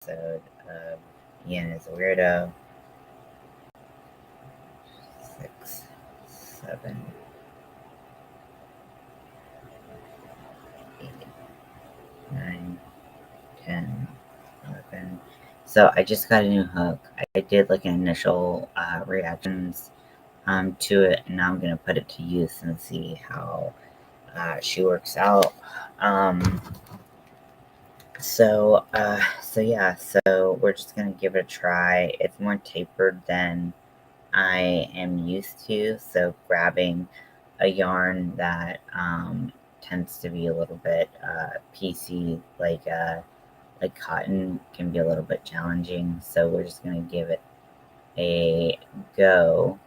Episode of Ian is a Weirdo. 6, 7, 8, 9, 10, 11. So I just got a new hook. I did like an initial reactions to it, and now I'm gonna put it to use and see how she works out. So yeah, so we're just gonna give it a try. It's more tapered than I am used to, so grabbing a yarn that tends to be a little bit piecey, like cotton, can be a little bit challenging. So we're just gonna give it a go.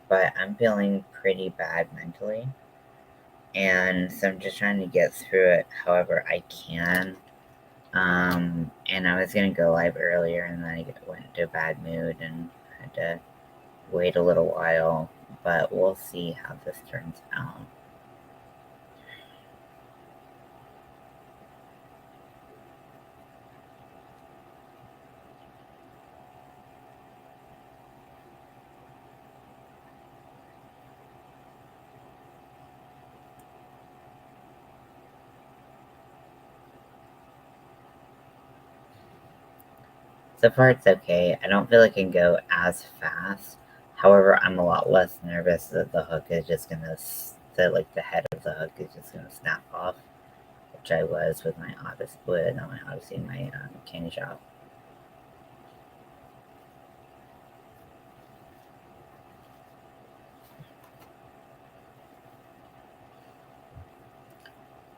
But I'm feeling pretty bad mentally, and so I'm just trying to get through it however I can. And I was gonna go live earlier, and then I went into a bad mood and had to wait a little while, but we'll see how this turns out. So far it's okay. I don't feel like I can go as fast. However, I'm a lot less nervous that the hook is just gonna, the head of the hook is just gonna snap off, which I was with my Odyssey, my candy shop.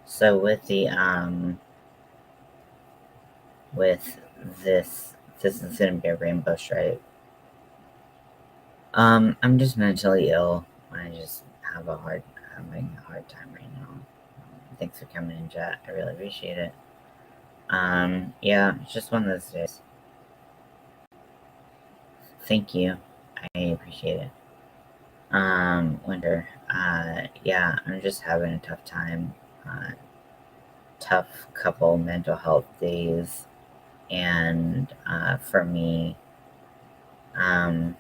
So with the with this is gonna be a rainbow stripe. I'm just mentally ill. I just having a hard time right now. Thanks for coming in, chat. I really appreciate it. Yeah, it's just one of those days. Thank you. I appreciate it. Winter. Yeah, I'm just having a tough time. Tough couple mental health days. And for me, I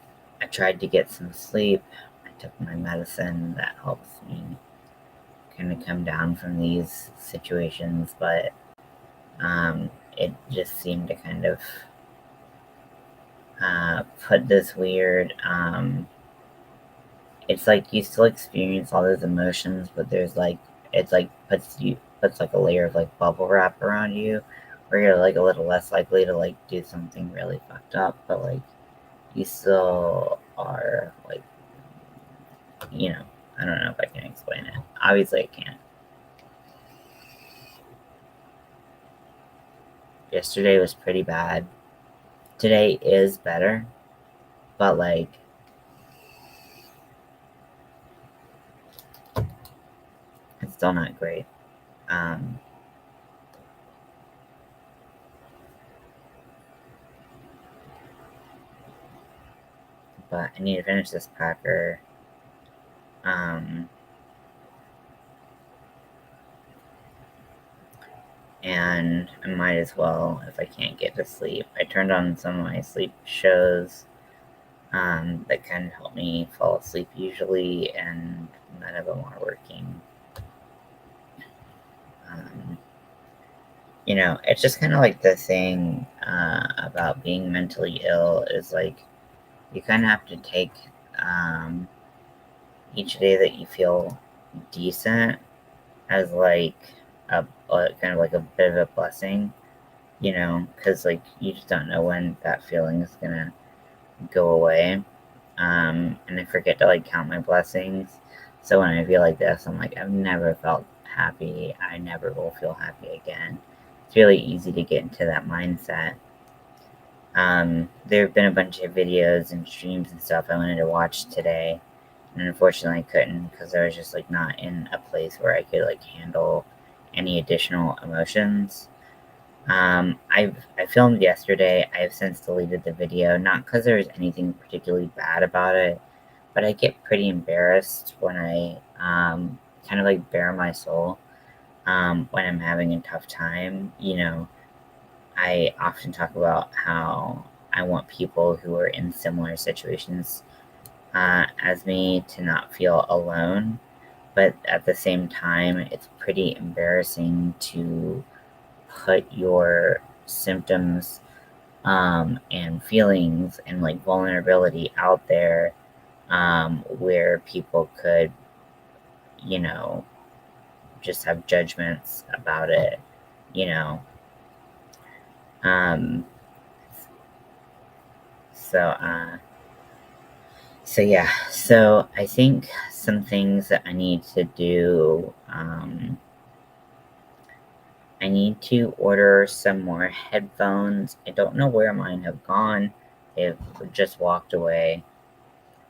tried to get some sleep. I took my medicine that helps me kind of come down from these situations, but it just seemed to kind of put this weird. It's like you still experience all those emotions, but there's like it's like puts like a layer of like bubble wrap around you, where you're like a little less likely to like do something really fucked up, but like you still are like, I don't know if I can explain it. Obviously, I can't. Yesterday was pretty bad. Today is better, but like it's still not great. But I need to finish this packer. And I might as well if I can't get to sleep. I turned on some of my sleep shows that kind of help me fall asleep usually, and none of them are working. It's just kind of like the thing about being mentally ill is like you kind of have to take each day that you feel decent as like a kind of like a bit of a blessing, because like you just don't know when that feeling is gonna go away. And I forget to like count my blessings. So when I feel like this, I'm like, I've never felt happy. I never will feel happy again. It's really easy to get into that mindset. There have been a bunch of videos and streams and stuff I wanted to watch today, and unfortunately I couldn't because I was just like not in a place where I could like handle any additional emotions. I filmed yesterday. I have since deleted the video, not because there was anything particularly bad about it, but I get pretty embarrassed when I kind of like bare my soul when I'm having a tough time. I often talk about how I want people who are in similar situations as me to not feel alone, but at the same time, it's pretty embarrassing to put your symptoms and feelings and like vulnerability out there where people could, you know, just have judgments about it, you know. Um, so, uh, so yeah, so I think some things that I need to do, I need to order some more headphones. I don't know where mine have gone. They've just walked away.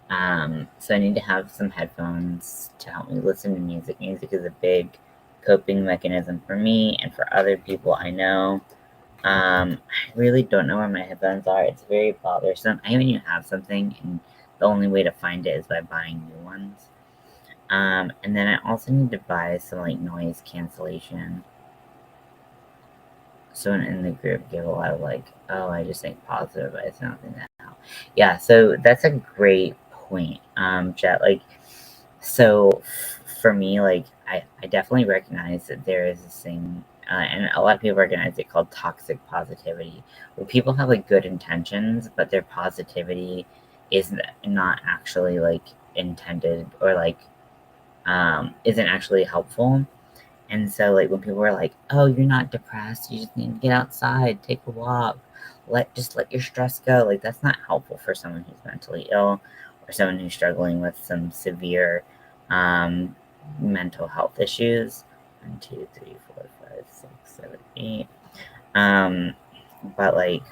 So I need to have some headphones to help me listen to music. Music is a big coping mechanism for me and for other people I know. I really don't know where my headphones are. It's very bothersome. I even have something, and the only way to find it is by buying new ones. And then I also need to buy some like noise cancellation. Someone in the group gave a lot of like, oh, I just think positive, but it's not that now. Yeah, so that's a great point, Jet. Like, so for me, like, I definitely recognize that there is this thing, and a lot of people recognize it called toxic positivity, where people have like good intentions, but their positivity is not actually like intended or like isn't actually helpful. And so, like, when people are like, "Oh, you're not depressed. You just need to get outside, take a walk, let your stress go." Like, that's not helpful for someone who's mentally ill or someone who's struggling with some severe mental health issues. 1, 2, 3, 4, 5, 6, 7, 8. Um, but like,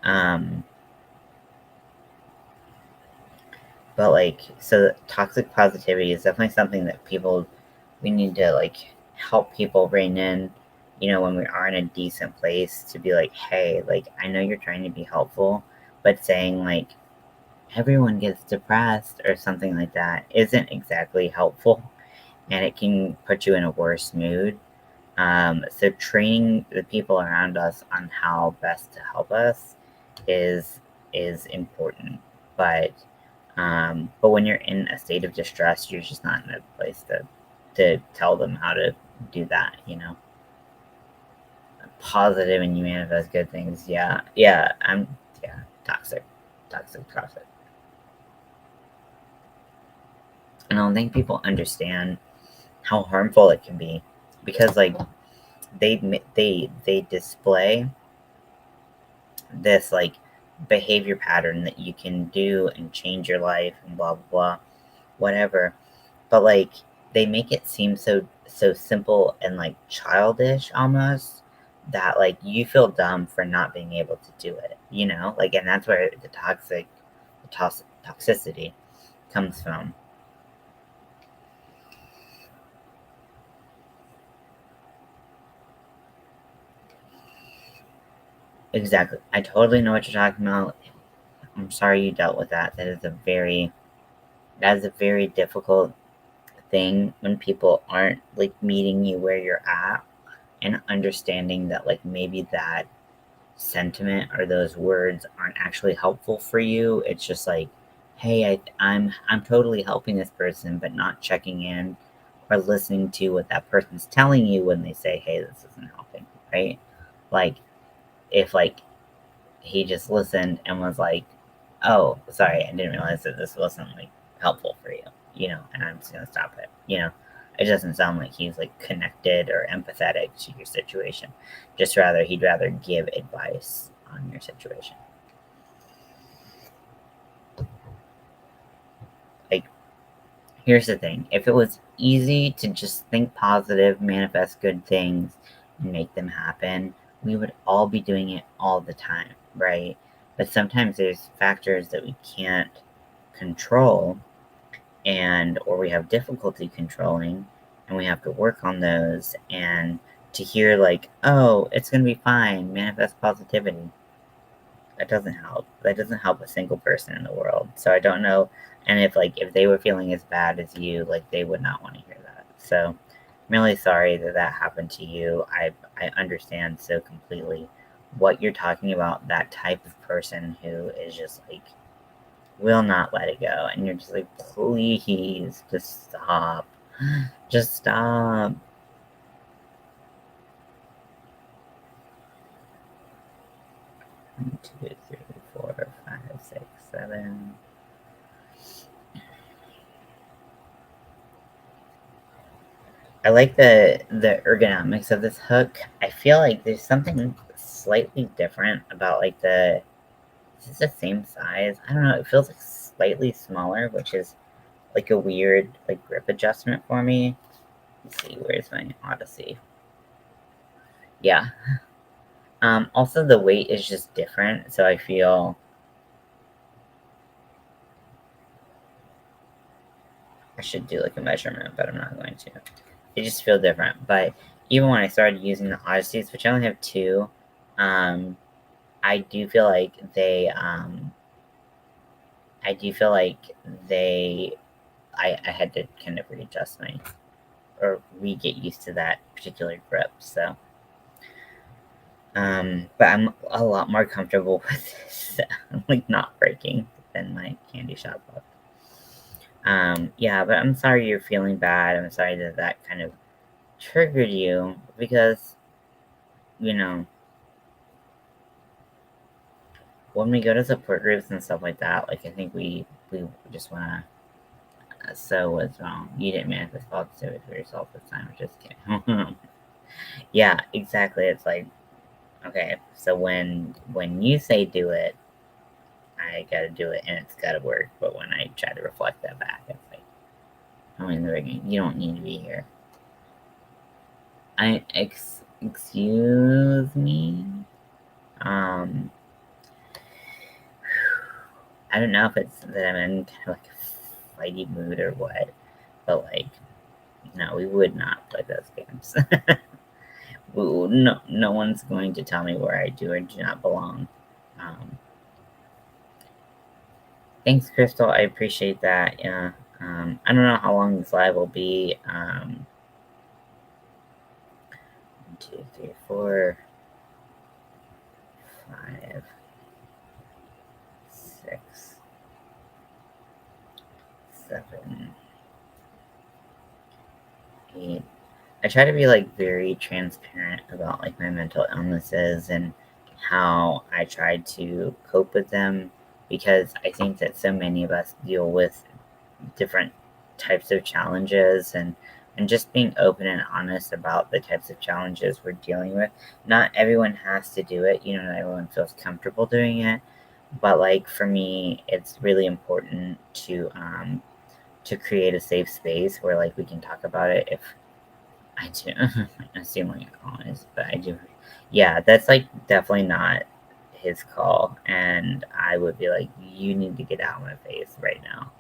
um, so toxic positivity is definitely something that we need to like help people rein in, when we are in a decent place to be like, hey, like, I know you're trying to be helpful, but saying like everyone gets depressed or something like that isn't exactly helpful, and it can put you in a worse mood. So training the people around us on how best to help us is important. But when you're in a state of distress, you're just not in a place to tell them how to do that. Positive and you manifest good things. Yeah, yeah. Yeah, toxic, toxic, toxic. And I don't think people understand how harmful it can be, because like they display this like behavior pattern that you can do and change your life and blah blah blah, whatever. But like they make it seem so simple and like childish almost, that like you feel dumb for not being able to do it, like, and that's where toxicity comes from. Exactly, I totally know what you're talking about. I'm sorry you dealt with that. That is a very difficult thing when people aren't like meeting you where you're at, and understanding that like maybe that sentiment or those words aren't actually helpful for you. It's just like, hey, I'm totally helping this person, but not checking in or listening to what that person's telling you when they say, hey, this isn't helping, right? Like, if like he just listened and was like, oh, sorry, I didn't realize that this wasn't like helpful for you, and I'm just gonna stop it. It doesn't sound like he's like connected or empathetic to your situation. Just rather, he'd rather give advice on your situation. Like, here's the thing: if it was easy to just think positive, manifest good things, and make them happen, we would all be doing it all the time, right? But sometimes there's factors that we can't control, and or we have difficulty controlling, and we have to work on those. And to hear like, oh, it's gonna be fine, manifest positivity, that doesn't help. That doesn't help a single person in the world. So I don't know. And if they were feeling as bad as you, like, they would not want to hear that. So I'm really sorry that that happened to you. I understand so completely what you're talking about. That type of person who is just like will not let it go, and you're just like, please, just stop, just stop. 1, 2, 3, 4, 5, 6, 7. I like the ergonomics of this hook. I feel like there's something slightly different about like the. Is this the same size? I don't know. It feels like slightly smaller, which is like a weird like grip adjustment for me. Let's see, where's my Odyssey? Yeah. Also the weight is just different, so I feel I should do like a measurement, but I'm not going to. They just feel different. But even when I started using the Odysseys, which I only have two, um, I do feel like I do feel like they, I had to kind of readjust my, or re-get used to that particular grip. So, but I'm a lot more comfortable with this, like not breaking than my candy shop book. Yeah, but I'm sorry you're feeling bad. I'm sorry that that kind of triggered you because, you know, when we go to support groups and stuff like that, like I think we just wanna. So what's wrong? You didn't manifest positivity for yourself this time. Just kidding. Yeah, exactly. It's like, okay, so when you say do it, I gotta do it and it's gotta work. But when I try to reflect that back, it's like, I'm in the rigging. You don't need to be here. Excuse me. Um, I don't know if it's that I'm in kind of like a fighty mood or what, but like, no, we would not play those games. No, no one's going to tell me where I do or do not belong. Um, Thanks, Crystal. I appreciate that. Yeah. I don't know how long this live will be. 1, 2, 3, 4, 5, 6, 7, 8. I try to be like very transparent about like my mental illnesses and how I try to cope with them because I think that so many of us deal with different types of challenges and just being open and honest about the types of challenges we're dealing with. Not everyone has to do it, you know, not everyone feels comfortable doing it. But like for me, it's really important to create a safe space where like we can talk about it if I do. I seem like honest, but I do. Yeah, that's like definitely not his call, and I would be like, you need to get out of my face right now.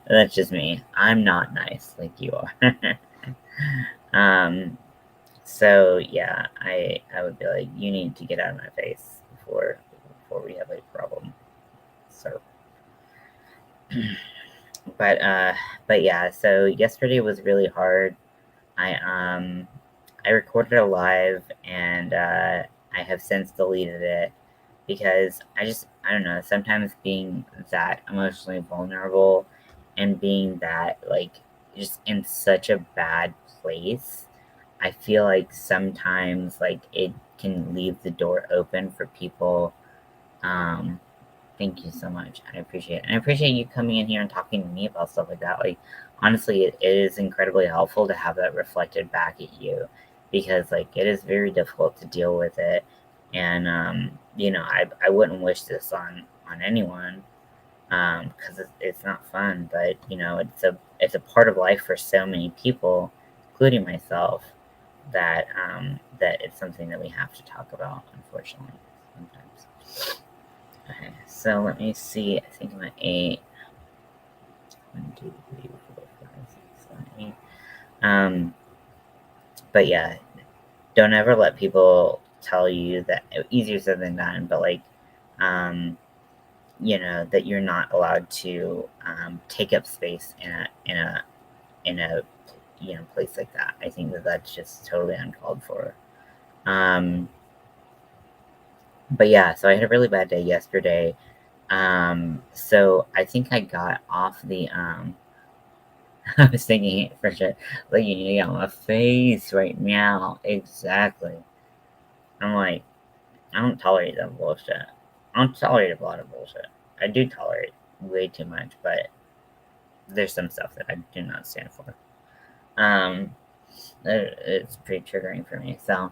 That's just me. I'm not nice like you are. um, so yeah, I would be like, you need to get out of my face before we have a problem. So, but but yeah, so yesterday was really hard. I um I recorded a live and I have since deleted it because I don't know, sometimes being that emotionally vulnerable and being that like just in such a bad place, I feel like sometimes like it can leave the door open for people. um Thank you so much. I appreciate it. And I appreciate you coming in here and talking to me about stuff like that. Like, honestly, it is incredibly helpful to have that reflected back at you because, like, it is very difficult to deal with it. And, you know, I wouldn't wish this on anyone because it's not fun. But, you know, it's a part of life for so many people, including myself, that it's something that we have to talk about, unfortunately, sometimes. Okay, so let me see. I think I'm at 8. 1, 2, 3, 4, 5, 6, 7, 8. But yeah, don't ever let people tell you that easier said than done, but like, that you're not allowed to take up space in a place like that. I think that that's just totally uncalled for. But yeah, so I had a really bad day yesterday. So I think I got off the I was thinking for sure, like you need on my face right now. Exactly. I'm like, I don't tolerate that bullshit. I don't tolerate a lot of bullshit. I do tolerate way too much, but there's some stuff that I do not stand for. Um, it's pretty triggering for me. So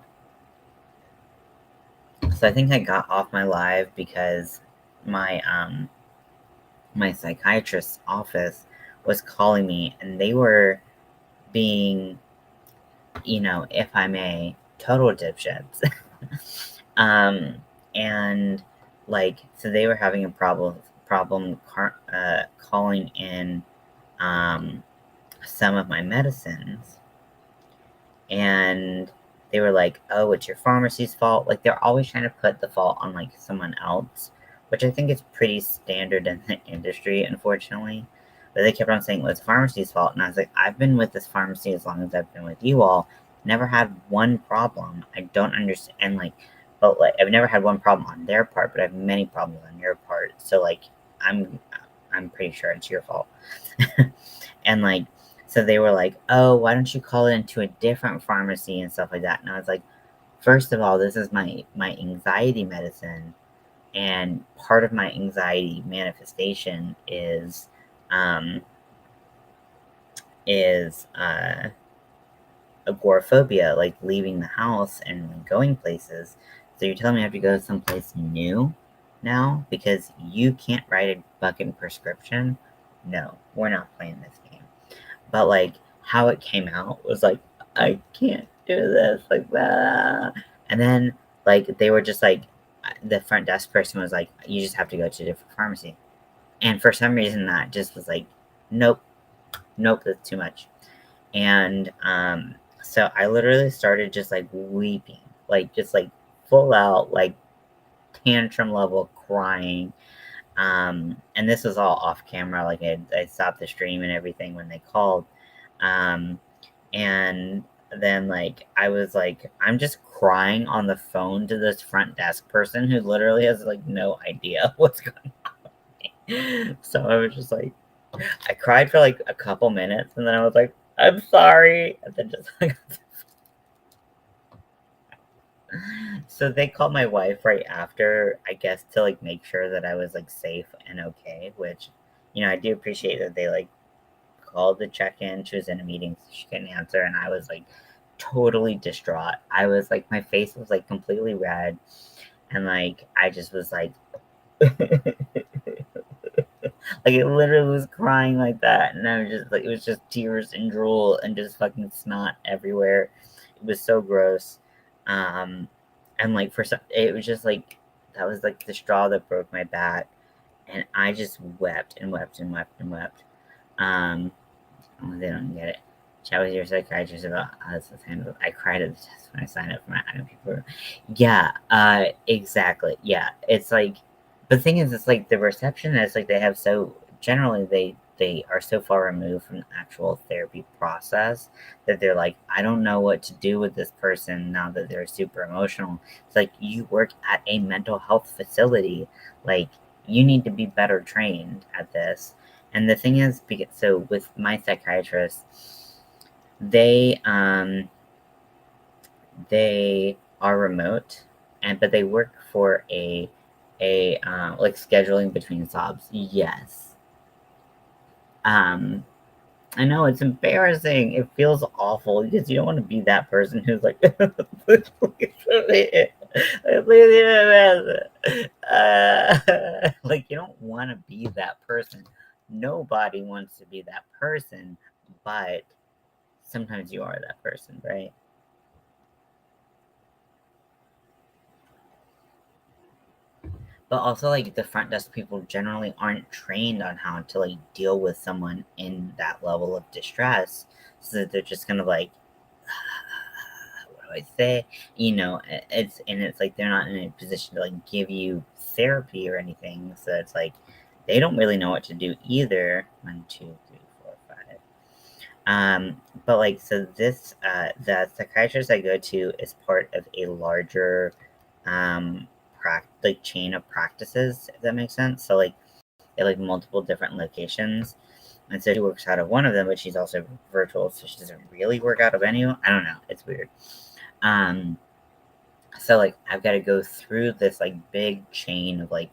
I think I got off my live because my my psychiatrist's office was calling me, and they were being, if I may, total dipshits. um, and like, so they were having a problem calling in some of my medicines, and they were like, "Oh, it's your pharmacy's fault." Like, they're always trying to put the fault on like someone else, which I think is pretty standard in the industry, unfortunately. But they kept on saying, "Well, it's the pharmacy's fault," and I was like, "I've been with this pharmacy as long as I've been with you all. Never had one problem. I don't understand, like, but like, I've never had one problem on their part, but I have many problems on your part. So like, I'm I'm pretty sure it's your fault." And like, so they were like, "Oh, why don't you call it into a different pharmacy and stuff like that?" And I was like, first of all, this is my anxiety medicine, and part of my anxiety manifestation um is agoraphobia, like leaving the house and going places. So you're telling me I have to go someplace new now because you can't write a fucking prescription? No, we're not playing this game. But like, how it came out was like, I can't do this, like that. And then like they were just like, the front desk person was like, you just have to go to a different pharmacy. And for some reason that just was like, nope, nope, that's too much. And so I literally started just like weeping, like just like full out like tantrum level crying. And this was all off camera, like I stopped the stream and everything when they called. Um, and then like I was like, I'm just crying on the phone to this front desk person who literally has like no idea what's going on. So I was just like, I cried for like a couple minutes, and then I was like, I'm sorry, and then just like, so they called my wife right after, I guess, to like make sure that I was like safe and okay, which, I do appreciate that they like called to check in. She was in a meeting, so she couldn't answer, and I was like totally distraught. I was like, my face was like completely red, and like I just was like, like it literally was crying like that, and I was just like, it was just tears and drool and just fucking snot everywhere. It was so gross. Um, and like for some, it was just like that was like the straw that broke my back, and I just wept and wept and wept and wept. Um, Oh, they don't get it. Chat with your psychiatrist about how this is handled. I cried at the test when I signed up for my INP program. Yeah, exactly. Yeah, it's like, the thing is, it's like the reception is like they have so generally they are so far removed from the actual therapy process that they're like, I don't know what to do with this person now that they're super emotional. It's like, you work at a mental health facility, like you need to be better trained at this. And the thing is, so with my psychiatrist, they they are remote, but they work for a like scheduling between jobs. Yes. Um, I know it's embarrassing. It feels awful because you don't want to be that person who's like, like you don't want to be that person. Nobody wants to be that person, but sometimes you are that person, right? But also, like, the front desk people generally aren't trained on how to like deal with someone in that level of distress, so that they're just kind of like, I say? It's like they're not in a position to like give you therapy or anything. So it's like they don't really know what to do either. 1, 2, 3, 4, 5. But like, so the psychiatrist I go to is part of a larger, um, like chain of practices, if that makes sense. So like, they have like multiple different locations. And so she works out of one of them, but she's also virtual, so she doesn't really work out of any. I don't know. It's weird. Um, so like, I've got to go through this like big chain of like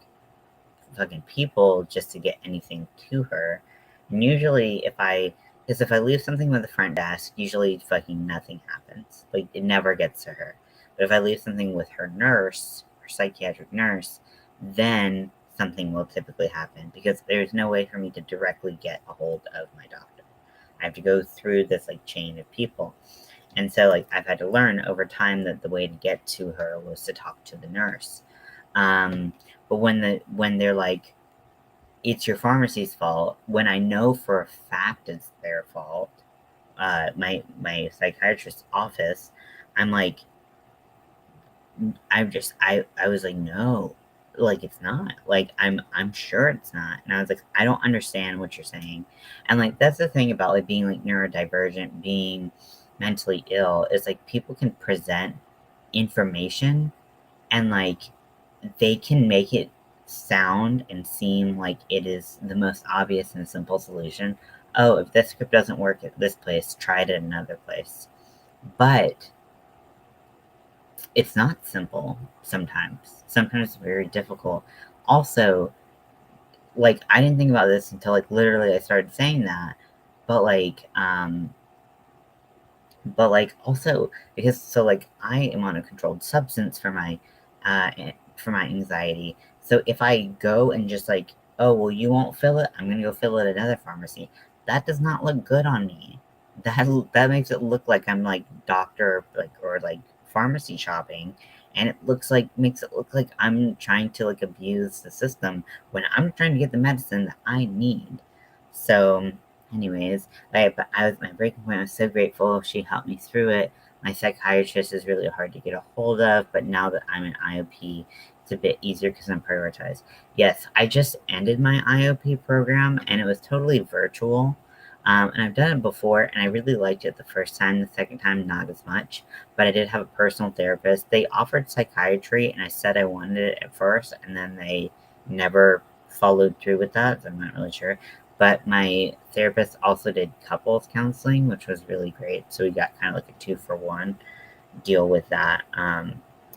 fucking people just to get anything to her. And usually, because if I leave something with the front desk, usually fucking nothing happens. Like, it never gets to her. But if I leave something with her nurse, her psychiatric nurse, then something will typically happen because there's no way for me to directly get a hold of my doctor. I have to go through this like chain of people. And so like I've had to learn over time that the way to get to her was to talk to the nurse. Um, but when they're like, it's your pharmacy's fault, when I know for a fact it's their fault, my psychiatrist's office, I'm like, I was like, no, like it's not. Like I'm sure it's not. And I was like, I don't understand what you're saying. And like that's the thing about like being like neurodivergent, being mentally ill, is like people can present information and like they can make it sound and seem like it is the most obvious and simple solution. Oh, if this script doesn't work at this place, try it at another place. But it's not simple sometimes. Sometimes it's very difficult. Also, like I didn't think about this until like literally I started saying that. But also because so like I am on a controlled substance uh for my anxiety. So if I go and just like, oh well, you won't fill it, I'm gonna go fill it at another pharmacy. That does not look good on me. That makes it look like I'm like doctor like or like pharmacy shopping, and it makes it look like I'm trying to like abuse the system when I'm trying to get the medicine that I need. So anyways, but my breaking point, I was so grateful she helped me through it. My psychiatrist is really hard to get a hold of, but now that I'm an IOP, it's a bit easier because I'm prioritized. Yes, I just ended my IOP program and it was totally virtual. And I've done it before and I really liked it the first time. The second time, not as much. But I did have a personal therapist. They offered psychiatry and I said I wanted it at first, and then they never followed through with that. So I'm not really sure. But my therapist also did couples counseling, which was really great. So we got kind of like a 2-for-1 deal with that.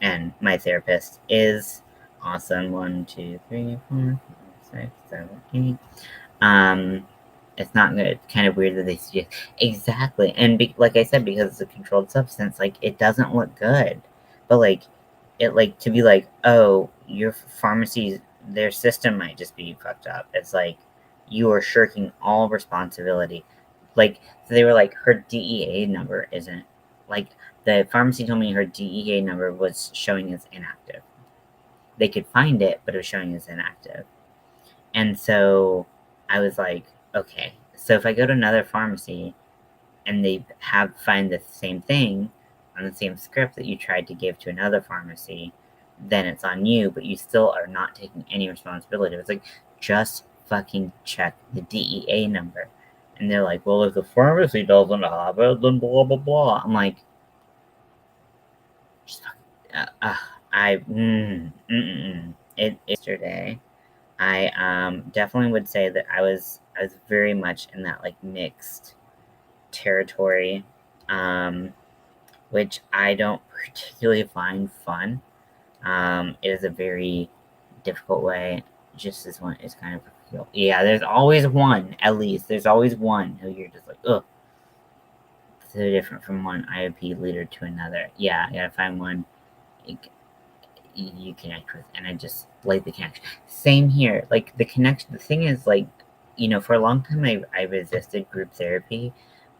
And my therapist is awesome. 1, 2, 3, 4, 5, 6, 7, 8. It's not good. It's kind of weird that they suggest exactly. And like I said, because it's a controlled substance, like it doesn't look good. But like it like to be like, oh, your pharmacy's their system might just be fucked up. It's like you are shirking all responsibility. Like so they were like her DEA number isn't like the pharmacy told me her DEA number was showing as inactive. They could find it, but it was showing as inactive. And so I was like, okay, so if I go to another pharmacy and they find the same thing on the same script that you tried to give to another pharmacy, then it's on you, but you still are not taking any responsibility. It's like, just fucking check the DEA number. And they're like, well, if the pharmacy doesn't have it, then blah, blah, blah. I'm like, just yesterday. I definitely would say that I was very much in that like mixed territory, um, which I don't particularly find fun. It is a very difficult way. Just as one is kind of yeah. There's always one, at least. There's always one who you're just like, ugh, so different from one IOP leader to another. Yeah, I gotta find one you connect with, and I just like the connection. Same here, like the connection. The thing is, like, for a long time I resisted group therapy,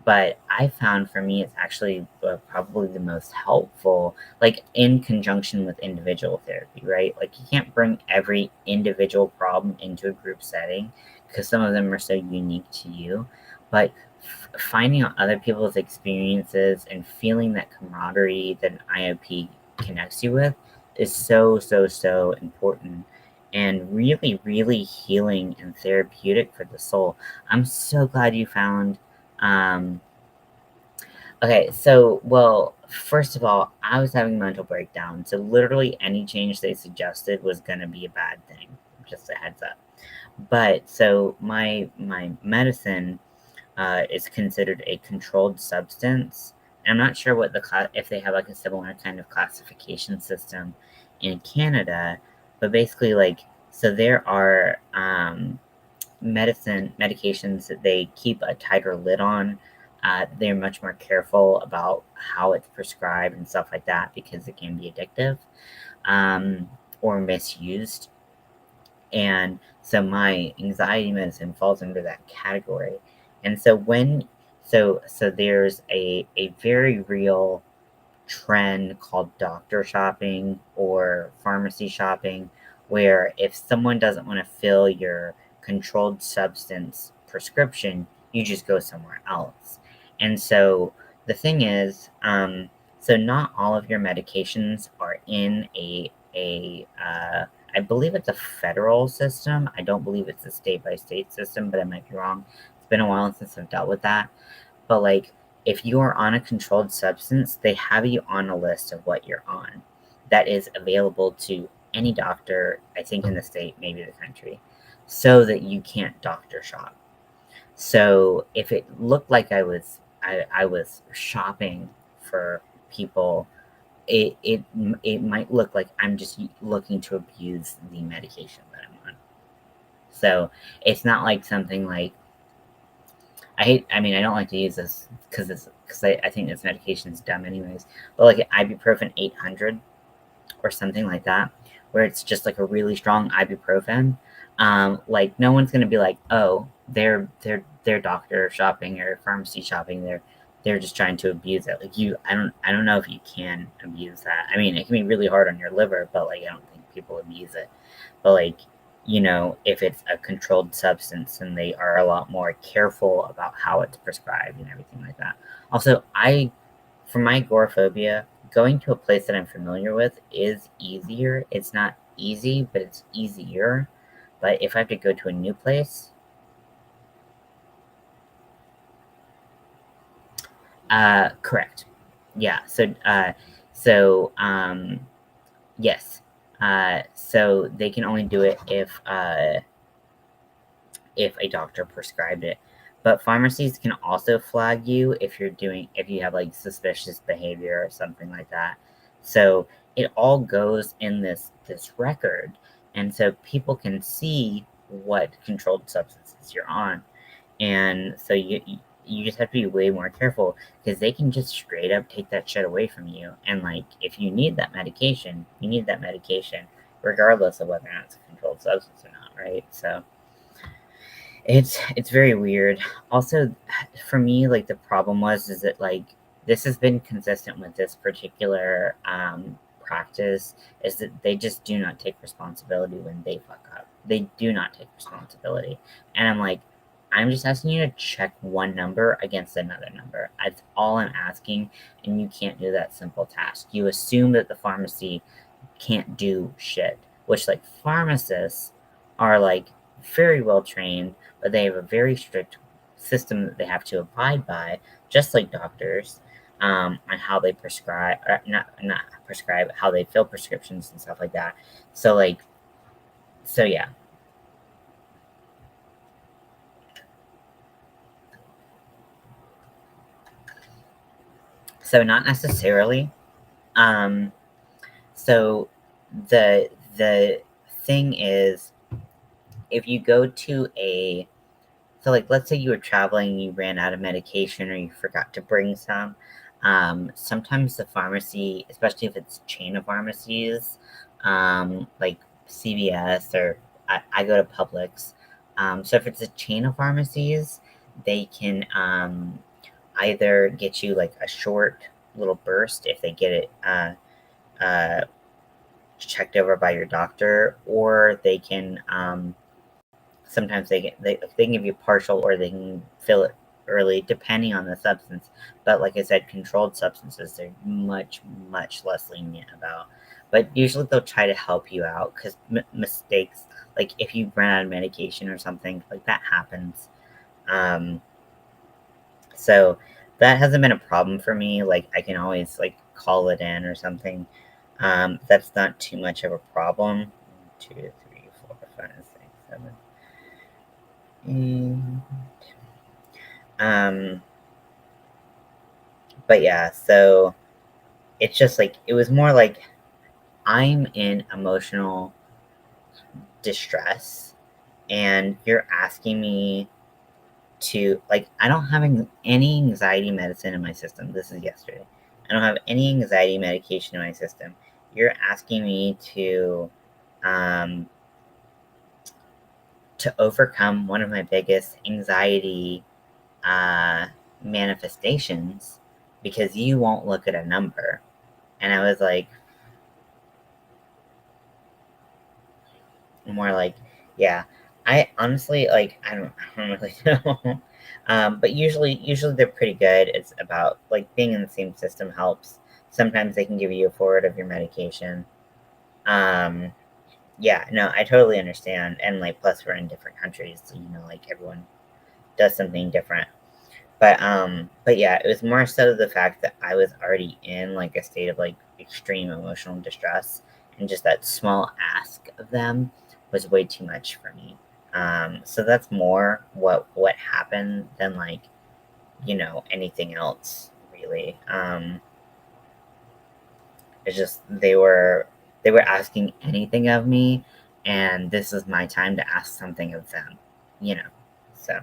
but I found for me it's actually probably the most helpful, like in conjunction with individual therapy, right? Like you can't bring every individual problem into a group setting because some of them are so unique to you. but finding out other people's experiences and feeling that camaraderie that an IOP connects you with is so, so, so important and really, really healing and therapeutic for the soul. I'm so glad you found. Okay, so, well, first of all, I was having mental breakdown, so literally any change they suggested was gonna be a bad thing. Just a heads up. But so my medicine is considered a controlled substance. I'm not sure what if they have like a similar kind of classification system in Canada, but basically like so there are medications that they keep a tighter lid on. They're much more careful about how it's prescribed and stuff like that because it can be addictive or misused. And so my anxiety medicine falls under that category. And so so there's a very real trend called doctor shopping or pharmacy shopping, where if someone doesn't want to fill your controlled substance prescription, you just go somewhere else. And so the thing is, so not all of your medications are in I believe it's a federal system. I don't believe it's a state by state system, but I might be wrong. It's been a while since I've dealt with that. But like, if you are on a controlled substance, they have you on a list of what you're on that is available to any doctor, I think in the state, maybe the country, so that you can't doctor shop. So if it looked like I was shopping for people, it might look like I'm just looking to abuse the medication that I'm on. So it's not like something like I mean, I don't like to use this because I think this medication is dumb anyways. But like ibuprofen 800 or something like that, where it's just like a really strong ibuprofen. Like no one's gonna be like, oh, they're doctor shopping or pharmacy shopping. They're just trying to abuse it. Like I don't know if you can abuse that. I mean, it can be really hard on your liver, but like I don't think people abuse it. But like, if it's a controlled substance and they are a lot more careful about how it's prescribed and everything like that. Also, for my agoraphobia, going to a place that I'm familiar with is easier. It's not easy, but it's easier. But if I have to go to a new place, correct. Yeah. Yes. So they can only do it if a doctor prescribed it. But pharmacies can also flag you if you have like suspicious behavior or something like that. So it all goes in this record, and so people can see what controlled substances you're on, and so you just have to be way more careful because they can just straight up take that shit away from you. And like if you need that medication, you need that medication, regardless of whether or not it's a controlled substance or not, right? So it's very weird. Also, for me, like the problem is that like this has been consistent with this particular practice is that they just do not take responsibility when they fuck up. They do not take responsibility, and I'm like, I'm just asking you to check one number against another number. That's all I'm asking, and you can't do that simple task. You assume that the pharmacy can't do shit, which like pharmacists are like very well trained, but they have a very strict system that they have to abide by, just like doctors, on how they prescribe, or not prescribe, how they fill prescriptions and stuff like that. So like, so yeah. So not necessarily. Um, so the thing is, if you go to a So, like, let's say you were traveling, you ran out of medication, or you forgot to bring some. Sometimes the pharmacy, especially if it's a chain of pharmacies, like CVS or I go to Publix. So if it's a chain of pharmacies, they can either get you like a short little burst if they get it uh, checked over by your doctor, or they can sometimes they can give you partial or they can fill it early, depending on the substance. But like I said, controlled substances, they're much, much less lenient about. But usually they'll try to help you out because mistakes, like if you run out of medication or something, like that happens. Um, so that hasn't been a problem for me. Like I can always like call it in or something. That's not too much of a problem. 2, 3, 4, 5, 6, 7. And, um, but yeah, so it's just like it was more like I'm in emotional distress, and you're asking me to like I don't have any anxiety medicine in my system. This is yesterday. I don't have any anxiety medication in my system. You're asking me um, to overcome one of my biggest anxiety uh, manifestations because you won't look at a number. And I was like, more like, yeah. I honestly like I don't really know. But usually they're pretty good. It's about like being in the same system helps. Sometimes they can give you a forward of your medication. Um, yeah, no, I totally understand. And like plus we're in different countries, so like everyone does something different. But yeah, it was more so the fact that I was already in like a state of like extreme emotional distress, and just that small ask of them was way too much for me. So that's more what happened than like anything else really. It's just they were asking anything of me, and this is my time to ask something of them, you know. So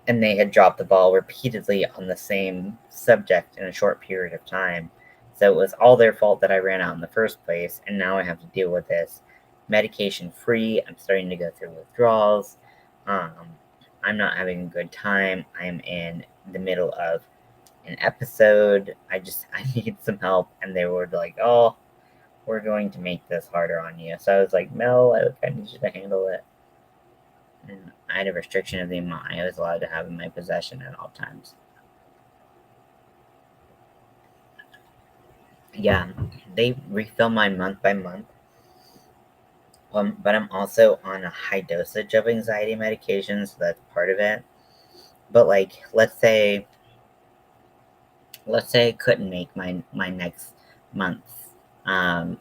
and they had dropped the ball repeatedly on the same subject in a short period of time. So it was all their fault that I ran out in the first place, and now I have to deal with this medication free. I'm starting to go through withdrawals. Um, I'm not having a good time. I am in the middle of an episode. I need some help, and they were like, "Oh, we're going to make this harder on you." So I was like, "Mel, I need you to handle it." And I had a restriction of the amount I was allowed to have in my possession at all times. Yeah, they refill mine month by month. But I'm also on a high dosage of anxiety medication, so that's part of it. But like, let's say I couldn't make my next month's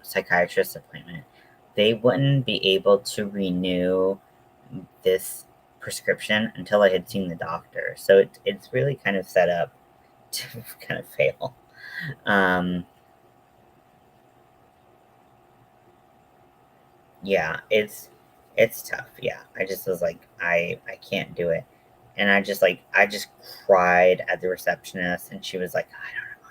psychiatrist appointment, they wouldn't be able to renew this prescription until I had seen the doctor. So it's really kind of set up to kind of fail. Um, yeah, it's tough. Yeah, I just was like, I can't do it, and I just cried at the receptionist, and she was like, I don't know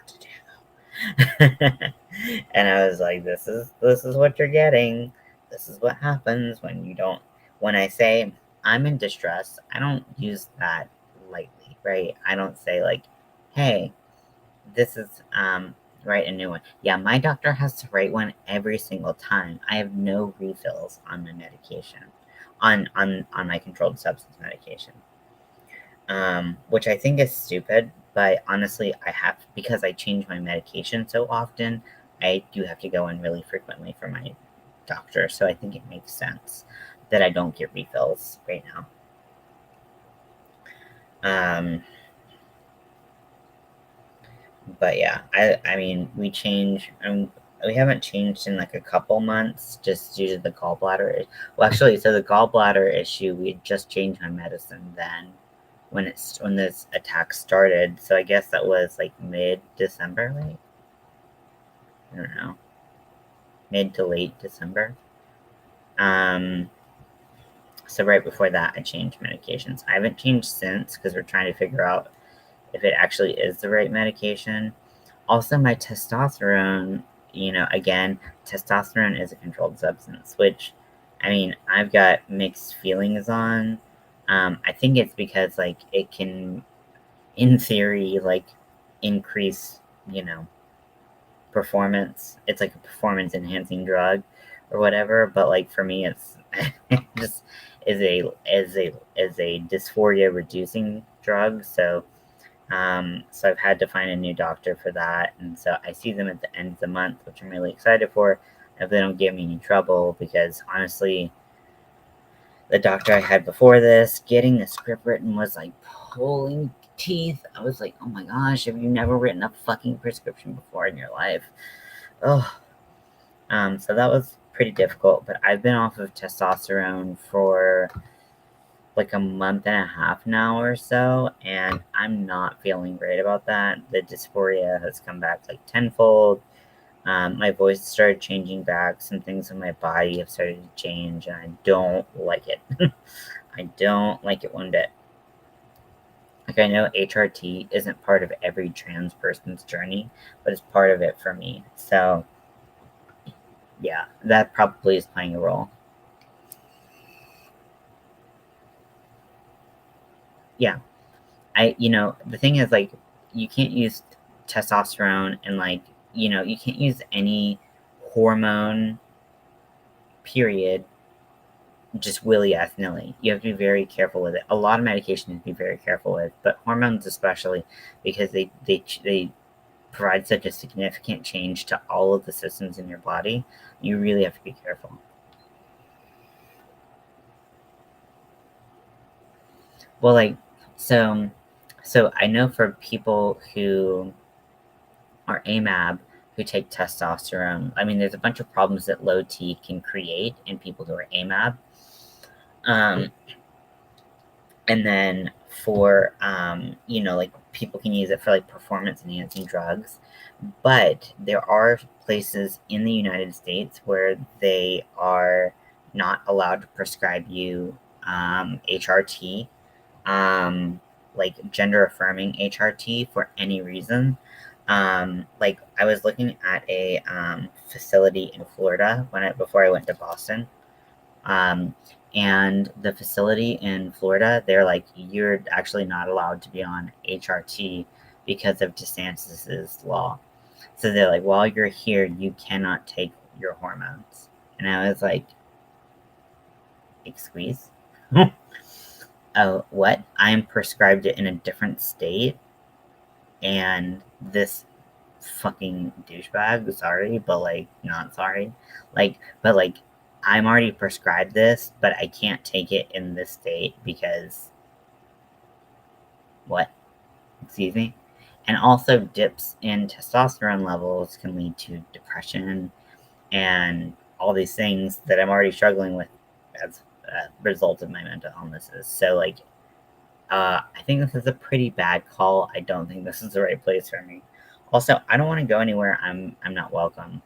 what to do, and I was like, this is what you're getting. This is what happens when you don't. When I say I'm in distress, I don't use that lightly, right? I don't say like, hey, this is write a new one. Yeah, my doctor has to write one every single time. I have no refills on my medication, on my controlled substance medication, which I think is stupid. But honestly, I have because I change my medication so often. I do have to go in really frequently for my doctor, so I think it makes sense that I don't get refills right now. Um, But yeah, I mean, we haven't changed in like a couple months just due to the gallbladder. Well, actually, so the gallbladder issue, we had just changed my medicine then when this attack started. So I guess that was like mid-December, like I don't know, mid to late December. Um, so right before that, I changed medications. I haven't changed since because we're trying to figure out if it actually is the right medication. Also, my testosterone, again, testosterone is a controlled substance, which, I mean, I've got mixed feelings on. I think it's because, like, it can, in theory, like, increase, you know, performance. It's like a performance enhancing drug or whatever. But, like, for me, it's just, is a dysphoria reducing drug. So I've had to find a new doctor for that, and so I see them at the end of the month, which I'm really excited for. If they don't give me any trouble, because honestly, the doctor I had before this, getting a script written was like pulling teeth. I was like, oh my gosh, have you never written a fucking prescription before in your life? Oh, so that was pretty difficult. But I've been off of testosterone for like a month and a half now or so, and I'm not feeling great about that. The dysphoria has come back like tenfold. My voice started changing back. Some things in my body have started to change, and I don't like it. I don't like it one bit. Like, I know HRT isn't part of every trans person's journey, but it's part of it for me. So, yeah, that probably is playing a role. Yeah. The thing is, like, you can't use testosterone and, like, you can't use any hormone, period, just willy-nilly. You have to be very careful with it. A lot of medications you have to be very careful with, but hormones especially, because they provide such a significant change to all of the systems in your body. You really have to be careful. Well, like, so, so I know for people who are AMAB, who take testosterone, I mean, there's a bunch of problems that low T can create in people who are AMAB. And then for, like, people can use it for, like, performance enhancing drugs. But there are places in the United States where they are not allowed to prescribe you HRT, like gender affirming HRT for any reason. Like, I was looking at a facility in Florida before I went to Boston. Um, and the facility in Florida, they're like, you're actually not allowed to be on HRT because of DeSantis's law. So they're like, while you're here, you cannot take your hormones. And I was like, excuse? Oh, what? I'm prescribed it in a different state, and this fucking douchebag, sorry, but like, not sorry. But like, I'm already prescribed this, but I can't take it in this state because what? Excuse me? And also, dips in testosterone levels can lead to depression and all these things that I'm already struggling with as a result of my mental illnesses. So, like, I think this is a pretty bad call. I don't think this is the right place for me. Also, I don't want to go anywhere I'm not welcome.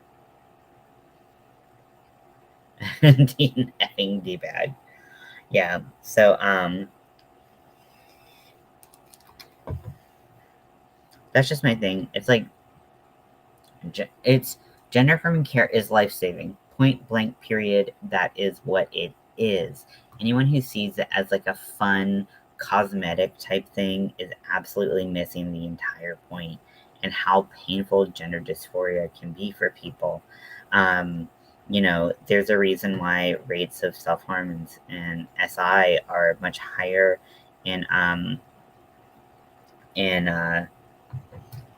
Dean effing D-bag. Yeah. So that's just my thing. It's like it's gender affirming care is life saving. Point blank period. That is what it is. Anyone who sees it as like a fun cosmetic type thing is absolutely missing the entire point and how painful gender dysphoria can be for people. There's a reason why rates of self-harm and SI are much higher in in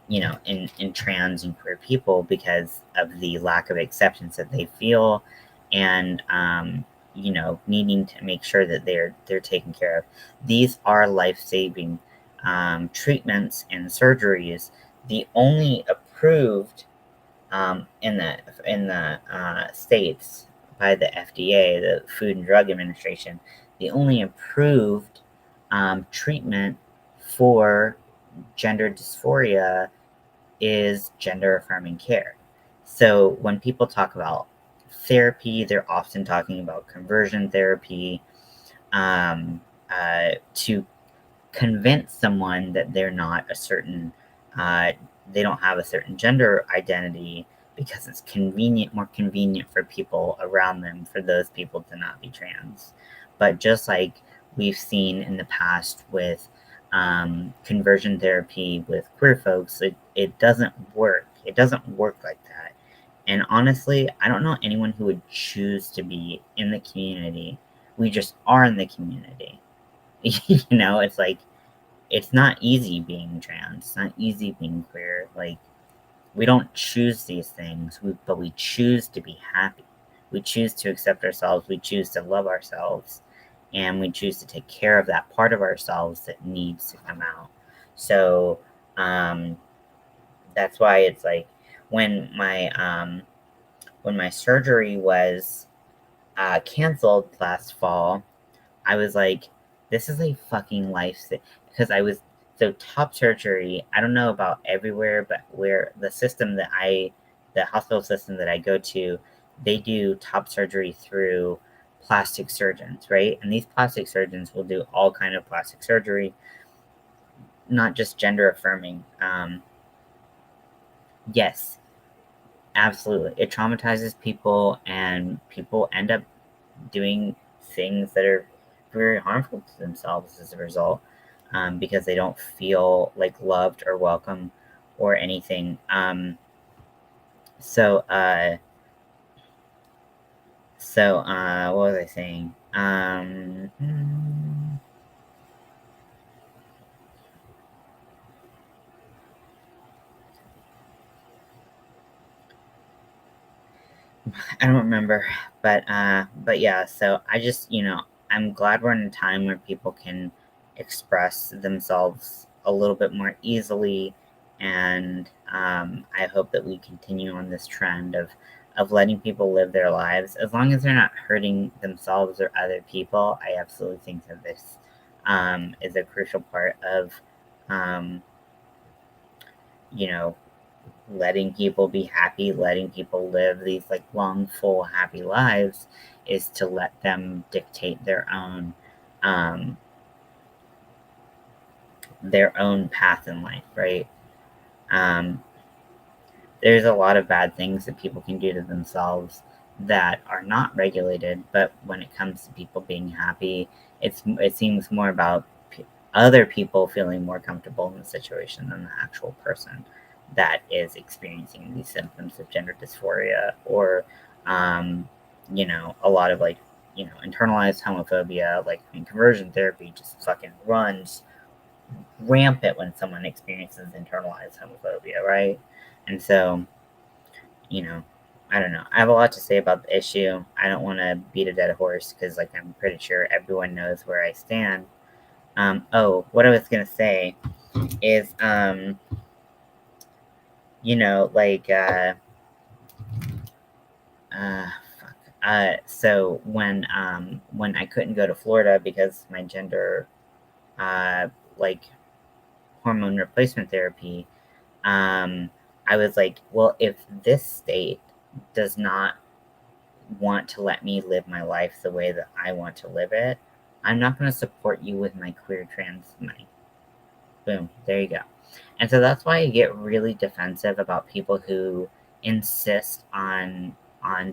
in trans and queer people because of the lack of acceptance that they feel, and needing to make sure that they're taken care of. These are life-saving treatments and surgeries. The only approved in the states by the FDA, the Food and Drug Administration, the only approved treatment for gender dysphoria is gender affirming care. So when people talk about therapy, they're often talking about conversion therapy, to convince someone that they're not a certain, they don't have a certain gender identity because it's more convenient for people around them, for those people to not be trans. But just like we've seen in the past with conversion therapy with queer folks, it doesn't work. It doesn't work like that. And honestly, I don't know anyone who would choose to be in the community We just are in the community. You know, it's like, it's not easy being trans. It's not easy being queer. Like, we don't choose these things, but we choose to be happy. We choose to accept ourselves. We choose to love ourselves. And we choose to take care of that part of ourselves that needs to come out. So, that's why it's like, when my surgery was canceled last fall, I was like, this is a fucking life thing. Because I was, so top surgery, I don't know about everywhere, but where the hospital system that I go to, they do top surgery through plastic surgeons, right? And these plastic surgeons will do all kind of plastic surgery, not just gender affirming. Yes, absolutely. It traumatizes people, and people end up doing things that are very harmful to themselves as a result, because they don't feel like loved or welcome or anything. So, what was I saying? I don't remember, but yeah. So I just, I'm glad we're in a time where people can express themselves a little bit more easily, and I hope that we continue on this trend of letting people live their lives as long as they're not hurting themselves or other people. I absolutely think that this is a crucial part of, um, you know, letting people be happy, letting people live these like long, full, happy lives, is to let them dictate um, their own path in life, right? Um, there's a lot of bad things that people can do to themselves that are not regulated, but when it comes to people being happy, it seems more about other people feeling more comfortable in the situation than the actual person that is experiencing these symptoms of gender dysphoria, or a lot of like, internalized homophobia. Like, I mean, conversion therapy just fucking runs rampant when someone experiences internalized homophobia, right? And so, you know, I don't know. I have a lot to say about the issue. I don't want to beat a dead horse, because, like, I'm pretty sure everyone knows where I stand. What I was gonna say is, like, fuck. So when I couldn't go to Florida because my gender, like, hormone replacement therapy, um, I was like, well, if this state does not want to let me live my life the way that I want to live it, I'm not going to support you with my queer trans money. Boom, there you go. And so that's why I get really defensive about people who insist on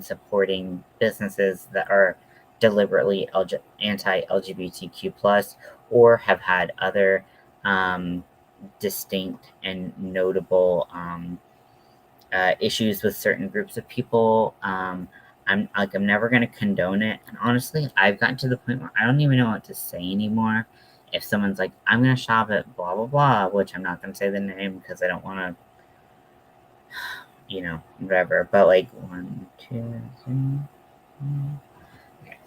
supporting businesses that are deliberately anti-LGBTQ plus, or have had other um, distinct and notable issues with certain groups of people. I'm never gonna condone it, and honestly, I've gotten to the point where I don't even know what to say anymore. If someone's like, "I'm gonna shop at blah blah blah," which I'm not gonna say the name because I don't want to, whatever. But like, 1, 2, 3. Okay.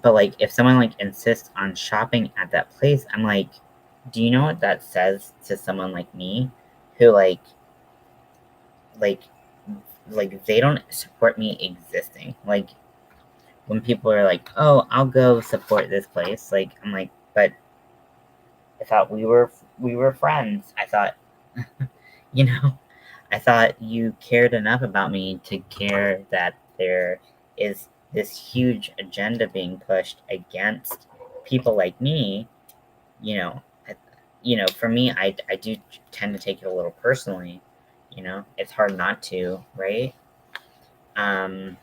But like, if someone like insists on shopping at that place, I'm like, do you know what that says to someone like me, who like they don't support me existing? Like, when people are like, "Oh, I'll go support this place," like, I'm like, but I thought we were friends. I thought, you know, I thought you cared enough about me to care that there is this huge agenda being pushed against people like me. You know, for me, I do tend to take it a little personally. It's hard not to, right? Um,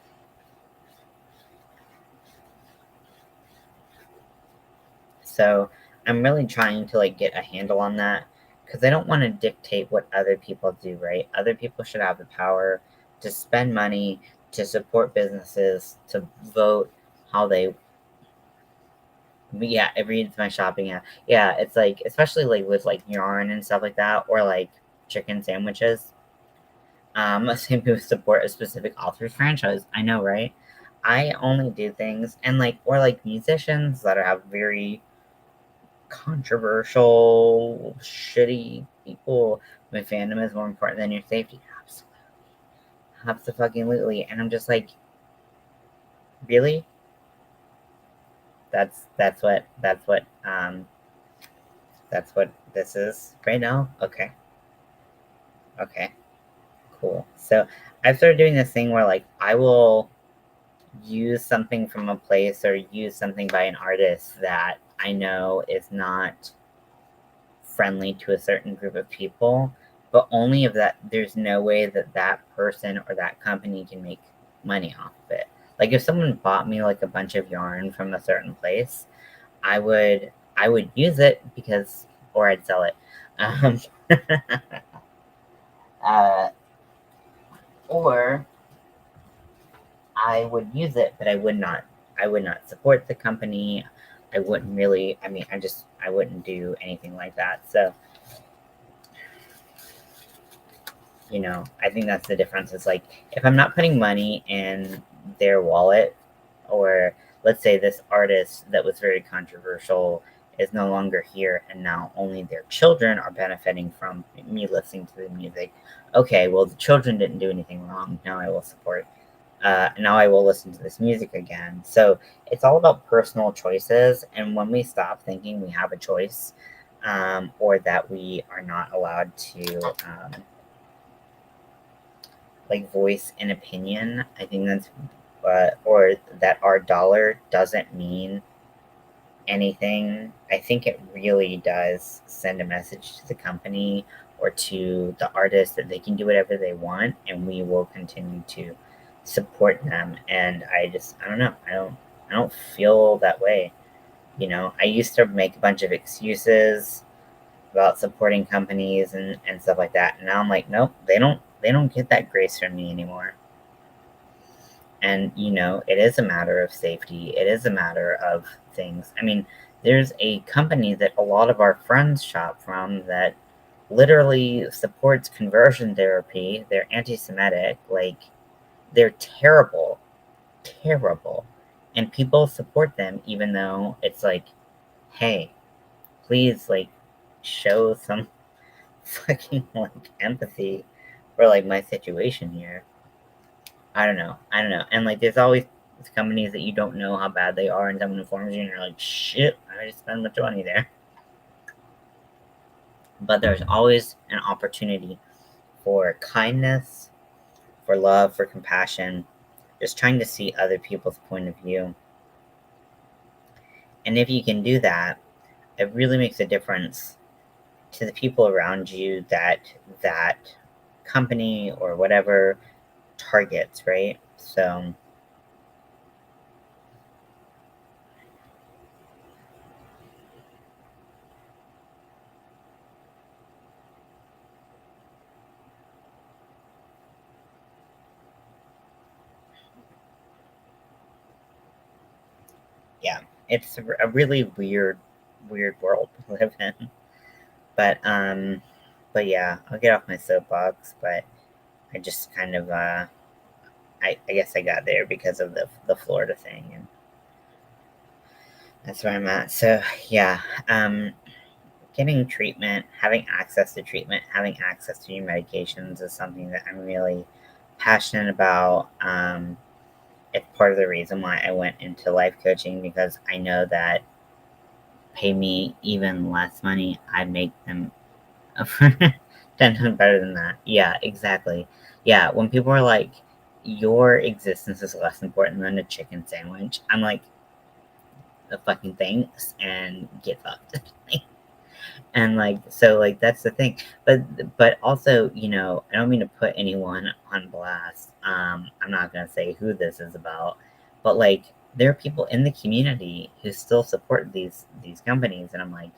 So I'm really trying to like get a handle on that, because I don't want to dictate what other people do, right? Other people should have the power to spend money, to support businesses, to vote, how they, yeah, it reads my shopping app. Yeah, it's like, especially like with like yarn and stuff like that, or like chicken sandwiches. Same with support a specific author's franchise. I know, right? I only do things and like, or like musicians that have very controversial, shitty people. My fandom is more important than your safety. Absolutely. And I'm just like, really? That's what this is right now. Okay. Okay. Cool. So I've started doing this thing where like I will use something from a place or use something by an artist that I know is not friendly to a certain group of people, but only if that there's no way that that person or that company can make money off of it. Like if someone bought me like a bunch of yarn from a certain place, I would use it because, or I'd sell it. Um, uh, or I would use it, but I would not support the company. I wouldn't really, I mean, I wouldn't do anything like that. So, I think that's the difference. It's like, if I'm not putting money in their wallet, or let's say this artist that was very controversial is no longer here, and now only their children are benefiting from me listening to the music. Okay, well, the children didn't do anything wrong. Now I will support. Now I will listen to this music again. So it's all about personal choices. And when we stop thinking we have a choice, or that we are not allowed to, like, voice an opinion, I think that's, or that our dollar doesn't mean anything. I think it really does send a message to the company or to the artist that they can do whatever they want, and we will continue to support them. And I don't know. I don't feel that way. I used to make a bunch of excuses about supporting companies and stuff like that. And now I'm like, nope, they don't get that grace from me anymore. And it is a matter of safety. It is a matter of things. I mean, there's a company that a lot of our friends shop from that literally supports conversion therapy. They're anti-Semitic. Like, they're terrible, terrible. And people support them even though it's like, hey, please, like, show some fucking like empathy for like my situation here. I don't know. And like, there's always companies that you don't know how bad they are, and someone informs you, and you're like, shit, I just spent a bunch of money there. But there's always an opportunity for kindness, for love, for compassion, just trying to see other people's point of view. And if you can do that, it really makes a difference to the people around you that company or whatever targets, right? So, yeah, it's a really weird world to live in. But yeah, I'll get off my soapbox. But I just kind of, I guess I got there because of the Florida thing, and that's where I'm at. So yeah, getting treatment, having access to treatment, having access to your medications is something that I'm really passionate about. It's part of the reason why I went into life coaching, because I know that pay me even less money, I make them 10 times better than that. Yeah, exactly. Yeah, when people are like, your existence is less important than a chicken sandwich, I'm like, the fucking thanks and get fucked. And like, so like, that's the thing. But also, I don't mean to put anyone on blast. I'm not gonna say who this is about, but like, there are people in the community who still support these companies, and I'm like,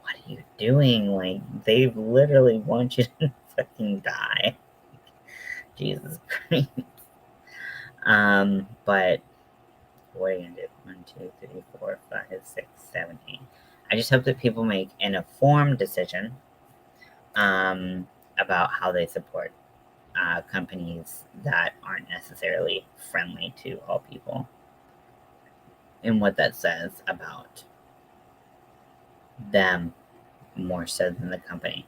what are you doing? Like, they literally want you to fucking die. Jesus Christ. But what are you gonna do? 1, 2, 3, 4, 5, 6, 7, 8. I just hope that people make an informed decision about how they support companies that aren't necessarily friendly to all people, and what that says about them more so than the company.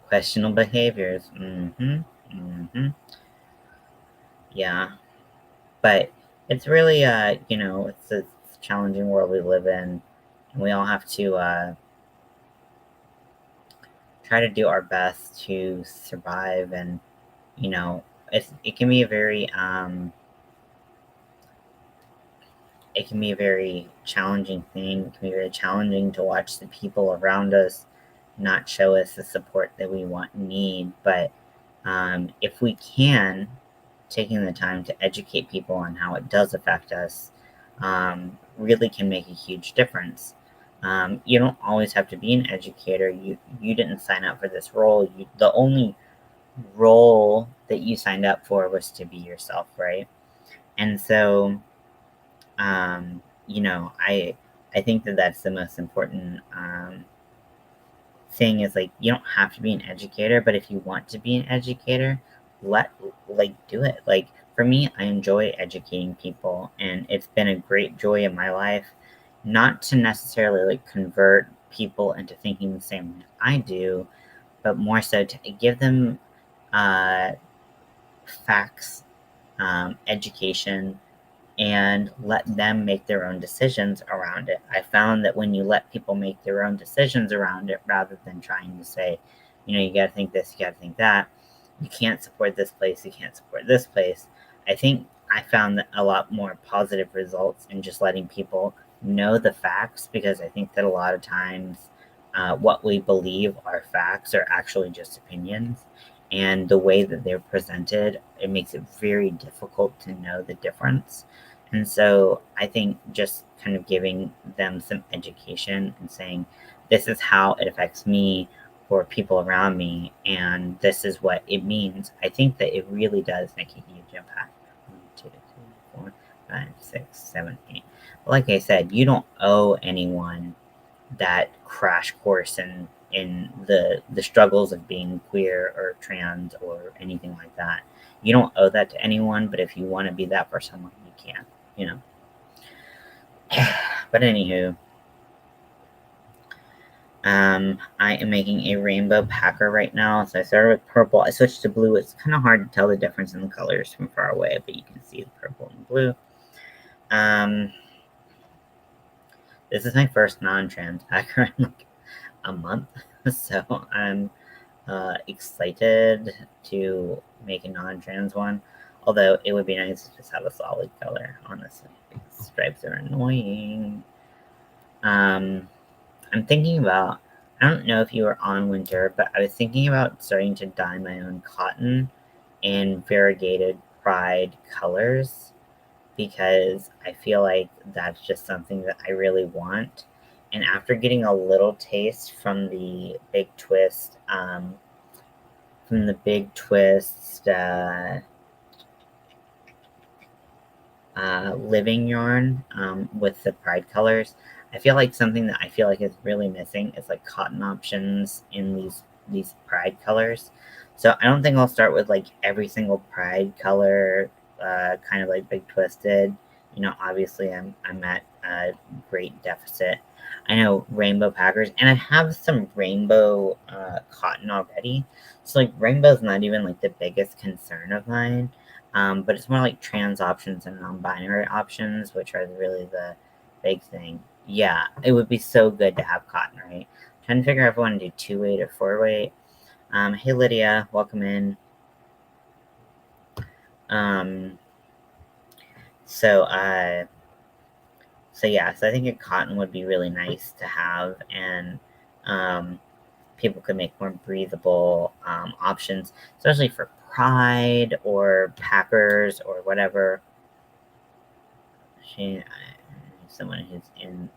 Questionable behaviors. Yeah. But it's really, it's a challenging world we live in. And we all have to try to do our best to survive. And, it can be a very, it can be a very challenging thing. It can be very challenging to watch the people around us not show us the support that we want and need. But if we can, taking the time to educate people on how it does affect us really can make a huge difference. You don't always have to be an educator. You didn't sign up for this role. The only role that you signed up for was to be yourself, right? And so, I think that that's the most important thing is like you don't have to be an educator, but if you want to be an educator, do it. Like for me, I enjoy educating people, and it's been a great joy in my life, not to necessarily like convert people into thinking the same way I do, but more so to give them uh, facts, education, and let them make their own decisions around it. I found that when you let people make their own decisions around it rather than trying to say, you got to think this, you got to think that, you can't support this place, you can't support this place. I think I found that a lot more positive results in just letting people know the facts, because I think that a lot of times what we believe are facts are actually just opinions. And the way that they're presented, it makes it very difficult to know the difference. And so I think just kind of giving them some education and saying, this is how it affects me or people around me, and this is what it means. I think that it really does make a huge impact. 1, 2, 3, 4, 5, 6, 7, 8. Like I said, you don't owe anyone that crash course in the struggles of being queer or trans or anything like that. You don't owe that to anyone, but if you want to be that for someone, you can, you know. But anywho, I am making a rainbow packer right now. So I started with purple. I switched to blue. It's kind of hard to tell the difference in the colors from far away, but you can see the purple and blue. This is my first non-trans packer in like a month, so I'm excited to make a non-trans one. Although it would be nice to just have a solid color, honestly. Because stripes are annoying. I'm thinking about, I don't know if you were on winter, but I was thinking about starting to dye my own cotton in variegated pride colors, because I feel like that's just something that I really want. And after getting a little taste from the Big Twist, living yarn with the pride colors, I feel like something that I feel like is really missing is like cotton options in these pride colors. So I don't think I'll start with like every single pride color, kind of like Big Twisted. Obviously I'm at a great deficit. I know rainbow packers, and I have some rainbow cotton already. So like rainbow's not even like the biggest concern of mine. But it's more like trans options and non-binary options, which are really the big thing. Yeah, it would be so good to have cotton, right? Trying to figure out if I want to do 2-weight or 4-weight. Hey Lydia, welcome in. Um, so yeah, so I think a cotton would be really nice to have, and people could make more breathable options, especially for pride or packers or whatever. Someone who's in.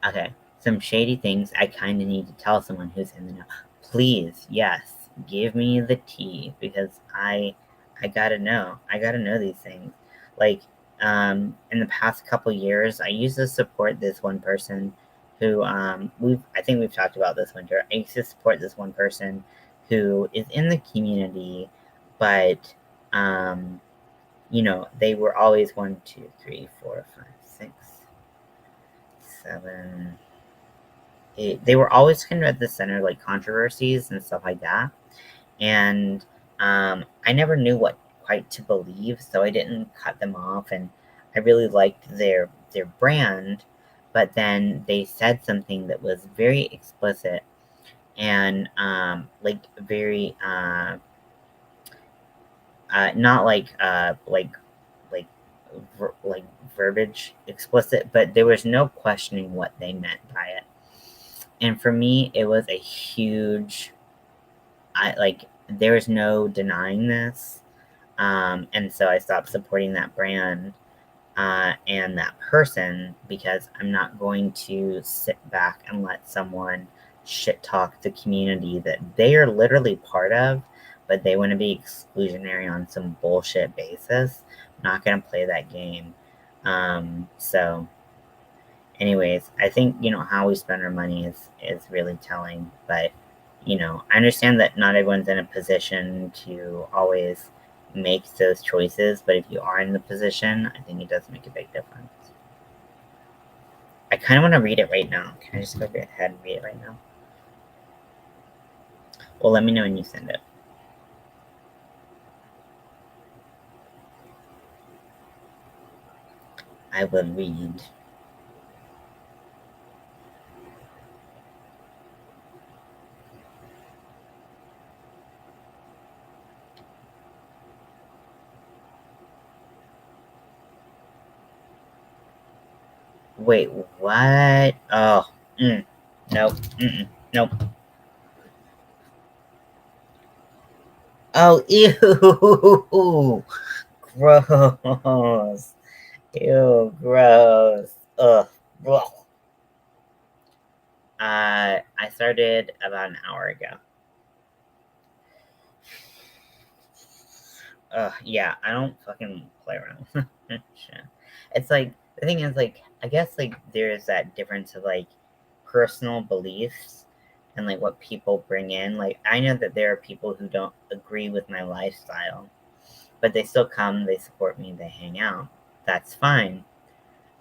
Okay, some shady things I kind of need to tell someone who's in the know. Please, yes, give me the tea, because I I gotta know. I gotta know these things. Like, in the past couple years, I used to support this one person who, I think we've talked about this winter. I used to support this one person who is in the community, but, they were always 1, 2, 3, 4, 5, 6, 7, 8. They were always kind of at the center of like controversies and stuff like that. And I never knew what quite to believe, so I didn't cut them off. And I really liked their brand, but then they said something that was very explicit and like very not like like verbiage explicit, but there was no questioning what they meant by it. And for me, it was a huge. There was no denying this. And so I stopped supporting that brand and that person because I'm not going to sit back and let someone shit talk the community that they are literally part of, but they want to be exclusionary on some bullshit basis. I'm not going to play that game. So, anyways, I think how we spend our money is really telling, but I understand that not everyone's in a position to always make those choices, but if you are in the position, I think it does make a big difference. I kind of want to read it right now. Can I just go ahead and read it right now? Well, let me know when you send it. I will read. Wait, what? Oh, nope, nope. Oh, ew, gross. Ew, gross. Ugh. Ugh. I started about an hour ago. Yeah, I don't fucking play around. Shit. It's like the thing is like I guess like there's that difference of like personal beliefs and like what people bring in. Like I know that there are people who don't agree with my lifestyle, but they still come, they support me, they hang out. That's fine.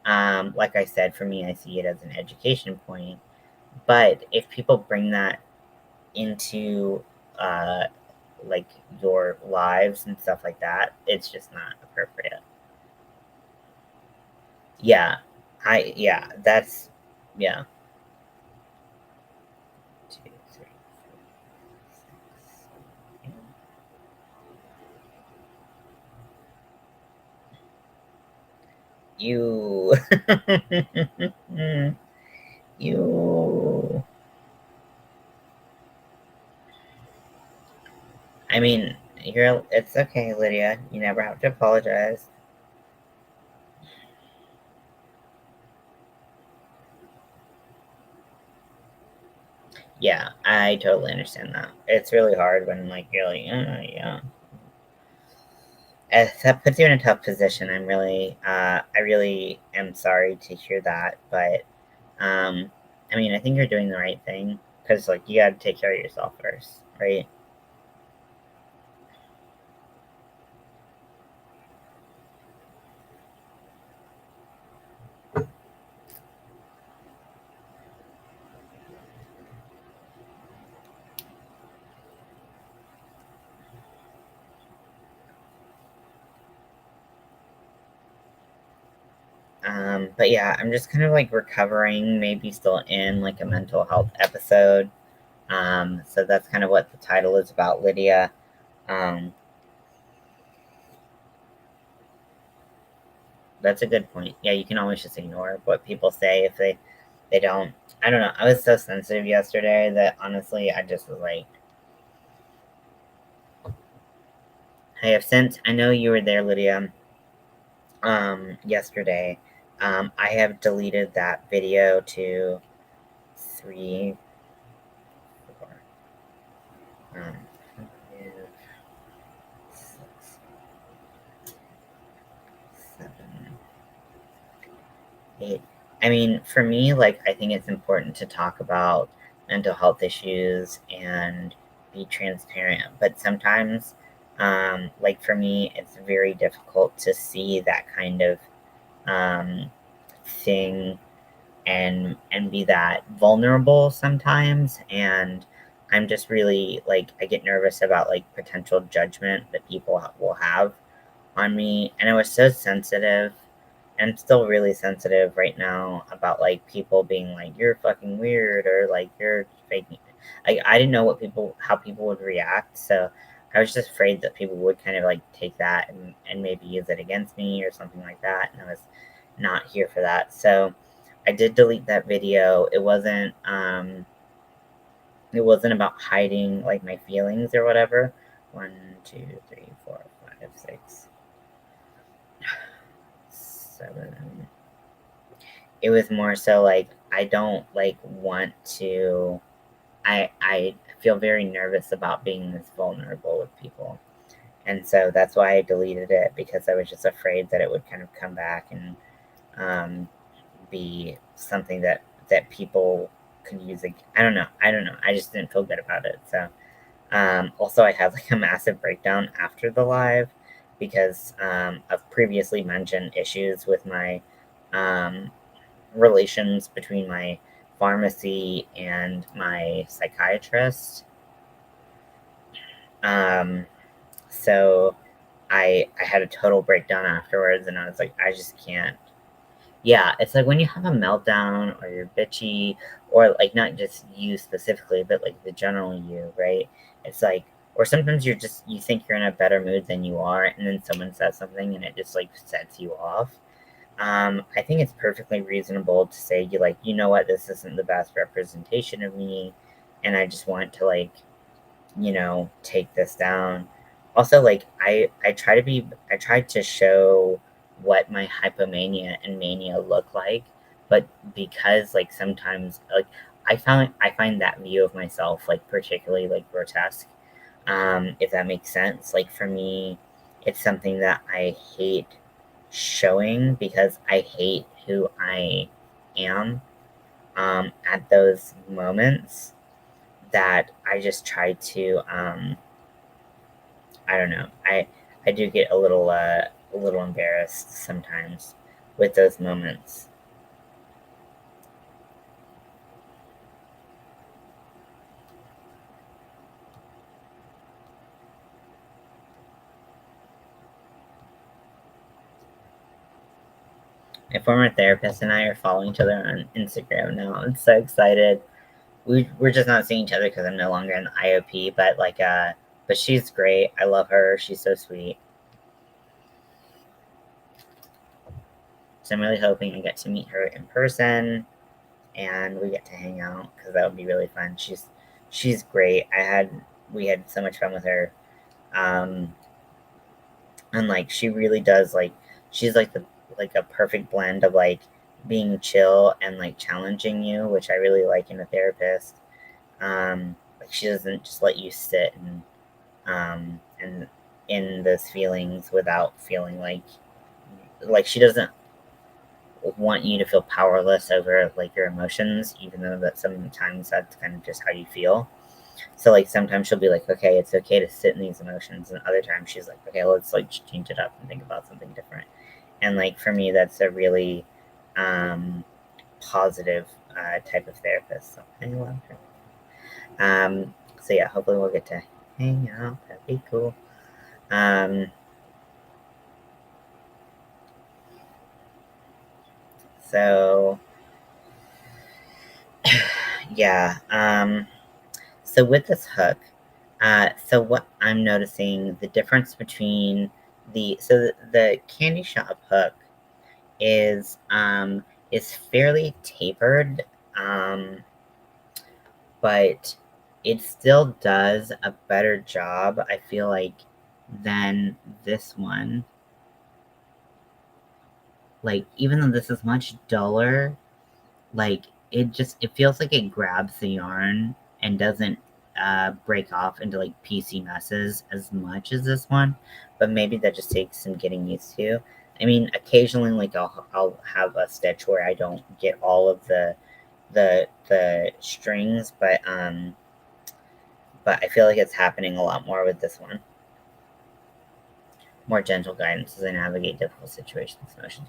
Like I said, for me, I see it as an education point. But if people bring that into uh, like your lives and stuff like that, it's just not appropriate. Yeah, that's yeah. 2, 3, 4, 5, 6, 7, 8. You, you. I mean, It's okay, Lydia. You never have to apologize. Yeah, I totally understand that. It's really hard when like you're like, yeah. That puts you in a tough position. I really am sorry to hear that, but I mean, I think you're doing the right thing because like you got to take care of yourself first, right? But yeah, I'm just kind of like recovering, maybe still in like a mental health episode. So that's kind of what the title is about, Lydia. Um, that's a good point. Yeah, you can always just ignore what people say if they don't. I don't know. I was so sensitive yesterday that honestly, I just was like, I have since I know you were there, Lydia. Yesterday, I have deleted that video to 3, 4, 5, 6. I mean, for me, like, I think it's important to talk about mental health issues and be transparent. But sometimes, like for me, it's very difficult to see that kind of um, thing and be that vulnerable sometimes. And I'm just really like I get nervous about like potential judgment that people will have on me. And I was so sensitive and I'm still really sensitive right now about like people being like you're fucking weird or like you're faking. Like I didn't know how people would react, so I was just afraid that people would kind of like take that and maybe use it against me or something like that, and I was not here for that. So I did delete that video. It wasn't about hiding like my feelings or whatever. 1, 2, 3, 4, 5, 6, 7. It was more so like I don't like want to. I feel very nervous about being this vulnerable with people, and so that's why I deleted it because I was just afraid that it would kind of come back and um, be something that people could use. I don't know. I don't know. I just didn't feel good about it. So also, I had like a massive breakdown after the live because of previously mentioned issues with my um, relations between my pharmacy and my psychiatrist. Um, so I had a total breakdown afterwards, and I was like, I just can't. Yeah, it's like when you have a meltdown or you're bitchy, or like not just you specifically, but like the general you, right? It's like, or sometimes you think you're in a better mood than you are, and then someone says something and it just like sets you off. I think it's perfectly reasonable to say you like, you know what, this isn't the best representation of me, and I just want to like, take this down. Also, like I tried to show what my hypomania and mania look like, but because like sometimes like I find that view of myself like particularly like grotesque. If that makes sense. Like for me, it's something that I hate showing because I hate who I am at those moments that I just try to I don't know. I do get a little embarrassed sometimes with those moments. My former therapist and I are following each other on Instagram now. I'm so excited. We're just not seeing each other because I'm no longer in the IOP, but like but she's great. I love her. She's so sweet. So I'm really hoping I get to meet her in person and we get to hang out because that would be really fun. She's great. We had so much fun with her. Um, and like she really does like she's like a perfect blend of like being chill and like challenging you, which I really like in a therapist. Like she doesn't just let you sit and in those feelings without feeling like she doesn't want you to feel powerless over like your emotions, even though that sometimes that's kind of just how you feel. So like sometimes she'll be like, okay, it's okay to sit in these emotions, and other times she's like, okay, let's like change it up and think about something different. And like for me, that's a really um, positive type of therapist. So I love her. So yeah, hopefully we'll get to hang out. That'd be cool. Um, so yeah. So with this hook, so what I'm noticing the difference between the candy shop hook is fairly tapered, um, but it still does a better job, I feel like, than this one. Like even though this is much duller, like it feels like it grabs the yarn and doesn't break off into like PC messes as much as this one, but maybe that just takes some getting used to. I mean, occasionally, like I'll have a stitch where I don't get all of the strings, but I feel like it's happening a lot more with this one. More gentle guidance as I navigate difficult situations, emotions.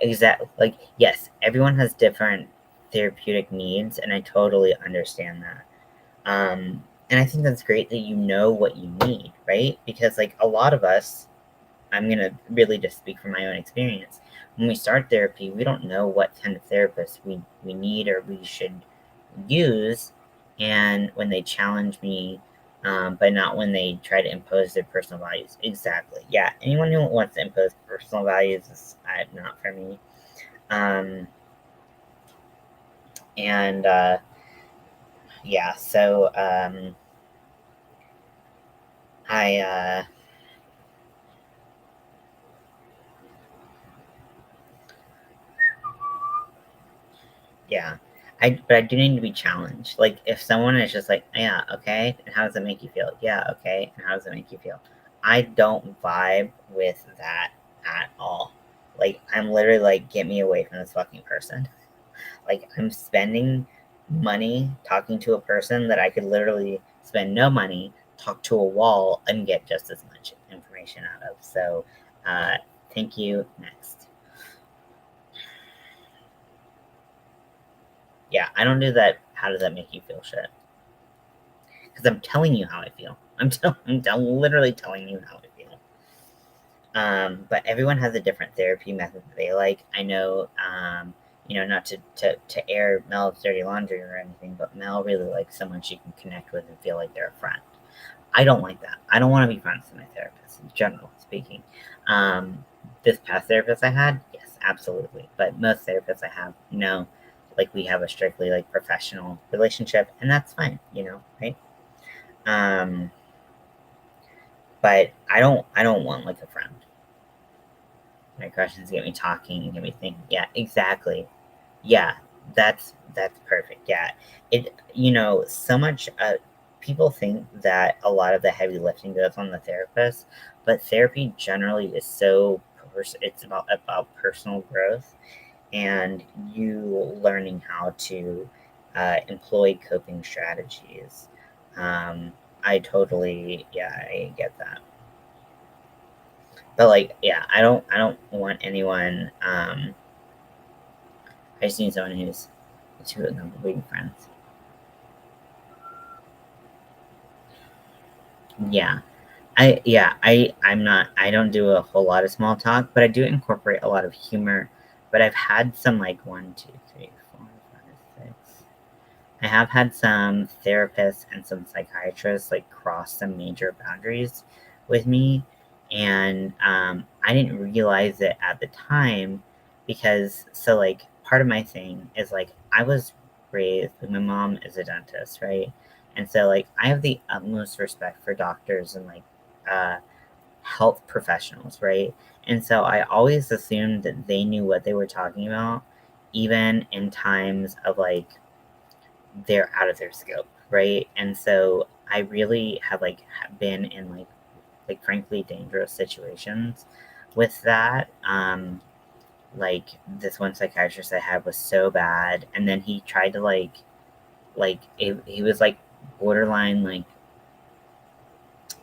Exactly. Like, yes, everyone has different therapeutic needs, and I totally understand that. And I think that's great that you know what you need, right? Because, like, a lot of us, I'm going to really just speak from my own experience. When we start therapy, we don't know what kind of therapist we need or we should use. And when they challenge me, but not when they try to impose their personal values. Exactly. Yeah. Anyone who wants to impose personal values is not for me. Um, and yeah, so I, yeah. But I do need to be challenged. Like, if someone is just like, yeah, okay, and how does it make you feel? Yeah, okay, and how does it make you feel? I don't vibe with that at all. Like, I'm literally like, get me away from this fucking person. Like, I'm spending money talking to a person that I could literally spend no money, talk to a wall, and get just as much information out of. So, uh, thank you. Next. Yeah, I don't do that. How does that make you feel shit? Because I'm telling you how I feel. Literally telling you how I feel. But everyone has a different therapy method that they like. I know, not to air Mel's dirty laundry or anything, but Mel really likes someone she can connect with and feel like they're a friend. I don't like that. I don't want to be friends with my therapist, in general speaking. Um, this past therapist I had, yes, absolutely. But most therapists I have, no. Like, we have a strictly like professional relationship, and that's fine, right? Um, but I don't want like a friend. My questions get me talking and get me thinking. Yeah, exactly. Yeah, that's perfect. Yeah. So much people think that a lot of the heavy lifting goes on the therapist, but therapy generally is it's about personal growth and you learning how to employ coping strategies. Um, I get that. But like, yeah, I don't want anyone. I just need someone who's two of them being friends. Yeah, I don't do a whole lot of small talk, but I do incorporate a lot of humor. But I've had some like one, two, three, four, five, six. I have had some therapists and some psychiatrists like cross some major boundaries with me, and I didn't realize it at the time because like part of my thing is like I was raised. My mom is a dentist, right? And so like I have the utmost respect for doctors and like uh, health professionals, right? And so I always assumed that they knew what they were talking about, even in times of like they're out of their scope, right? And so I really have like been in like frankly dangerous situations with that. Like this one psychiatrist I had was so bad, and then he tried to he was like borderline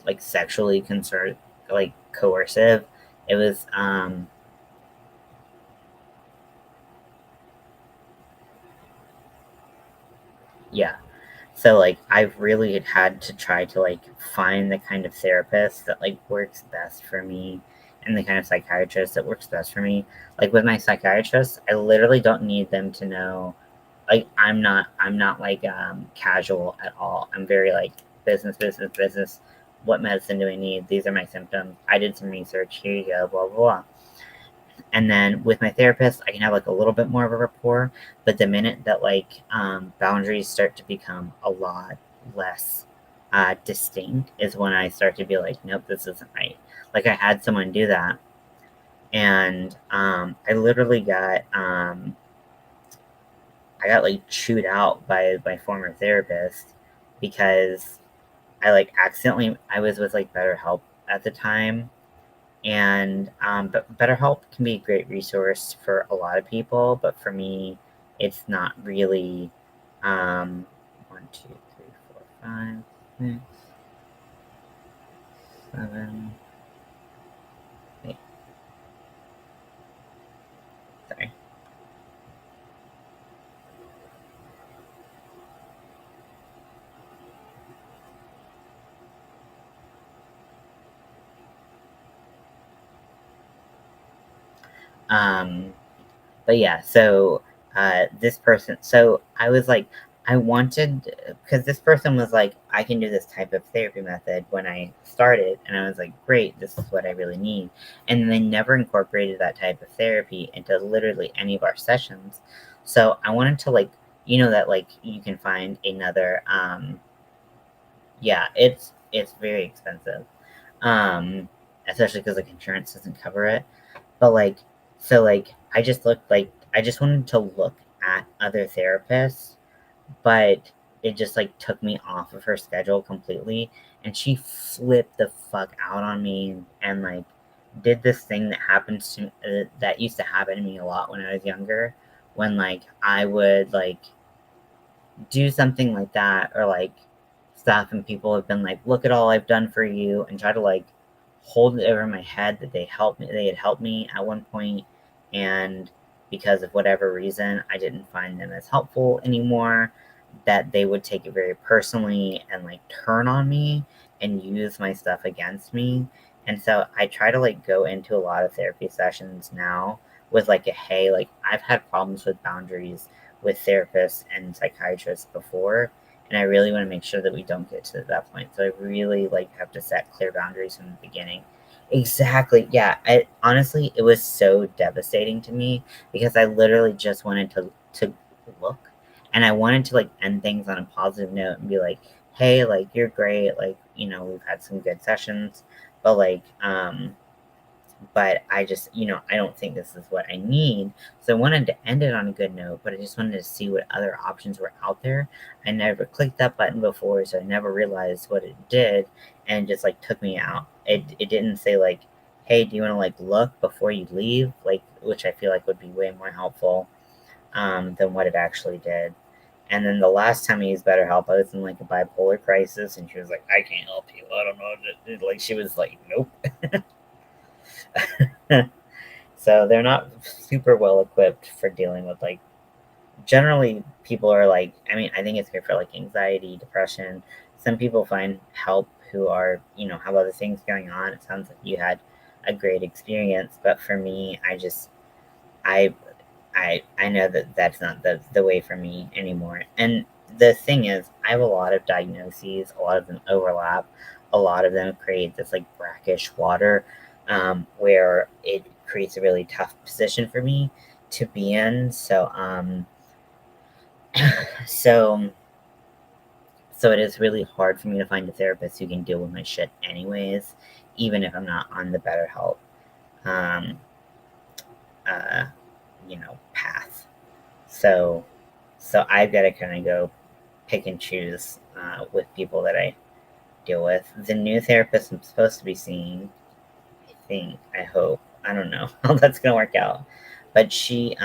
like sexually concerned, like coercive. It was yeah. So like I've really had to try to like find the kind of therapist that like works best for me and the kind of psychiatrist that works best for me. Like with my psychiatrist, I literally don't need them to know like I'm not like casual at all. I'm very like business, business, business. What medicine do I need? These are my symptoms. I did some research. Here you go, blah blah blah. And then with my therapist, I can have like a little bit more of a rapport. But the minute that like boundaries start to become a lot less distinct is when I start to be like, nope, this isn't right. Like I had someone do that, and I literally got like chewed out by my former therapist because I like accidentally I was with like BetterHelp at the time, And but BetterHelp can be a great resource for a lot of people, but for me, it's not really. 1, 2, 3, 4, 5, 6, 7. Wait, sorry. Um, but yeah, so this person, so I was like, I wanted, because this person was like, I can do this type of therapy method when I started, and I was like, great, this is what I really need. And they never incorporated that type of therapy into literally any of our sessions. So I wanted to like, that like you can find another, yeah, it's very expensive, um, especially because like insurance doesn't cover it. But, like, so, like, I just wanted to look at other therapists, but it just, like, took me off of her schedule completely, and she flipped the fuck out on me and, like, did this thing that happens to that used to happen to me a lot when I was younger, when, like, I would, like, do something like that or like stuff and people have been like, look at all I've done for you, and try to like hold it over my head that they had helped me at one point, and because of whatever reason I didn't find them as helpful anymore, that they would take it very personally and like turn on me and use my stuff against me. And so I try to like go into a lot of therapy sessions now with like a hey, like I've had problems with boundaries with therapists and psychiatrists before, and I really want to make sure that we don't get to that point. So I really like have to set clear boundaries from the beginning. Exactly. Yeah. I honestly, it was so devastating to me because I literally just wanted to look, and I wanted to like end things on a positive note and be like, "Hey, like you're great. Like, we've had some good sessions, but like but I just, I don't think this is what I need." So I wanted to end it on a good note, but I just wanted to see what other options were out there. I never clicked that button before, so I never realized what it did, and just like took me out. It didn't say like, hey, do you want to like look before you leave? Like, which I feel like would be way more helpful than what it actually did. And then the last time I used BetterHelp, I was in like a bipolar crisis, and she was like, "I can't help you. I don't know what to do." Like she was like, "Nope." So they're not super well equipped for dealing with like generally people are like, I mean, I think it's good for like anxiety, depression. Some people find help who are, have other things going on. It sounds like you had a great experience, but for me, I I know that that's not the way for me anymore. And the thing is, I have a lot of diagnoses, a lot of them overlap, a lot of them create this like brackish water, where it creates a really tough position for me to be in. So so it is really hard for me to find a therapist who can deal with my shit anyways, even if I'm not on the BetterHelp, um, uh, path. So so I've got to kind of go pick and choose with people that I deal with. The new therapist I'm supposed to be seeing, I think, I hope, I don't know how that's gonna work out, but she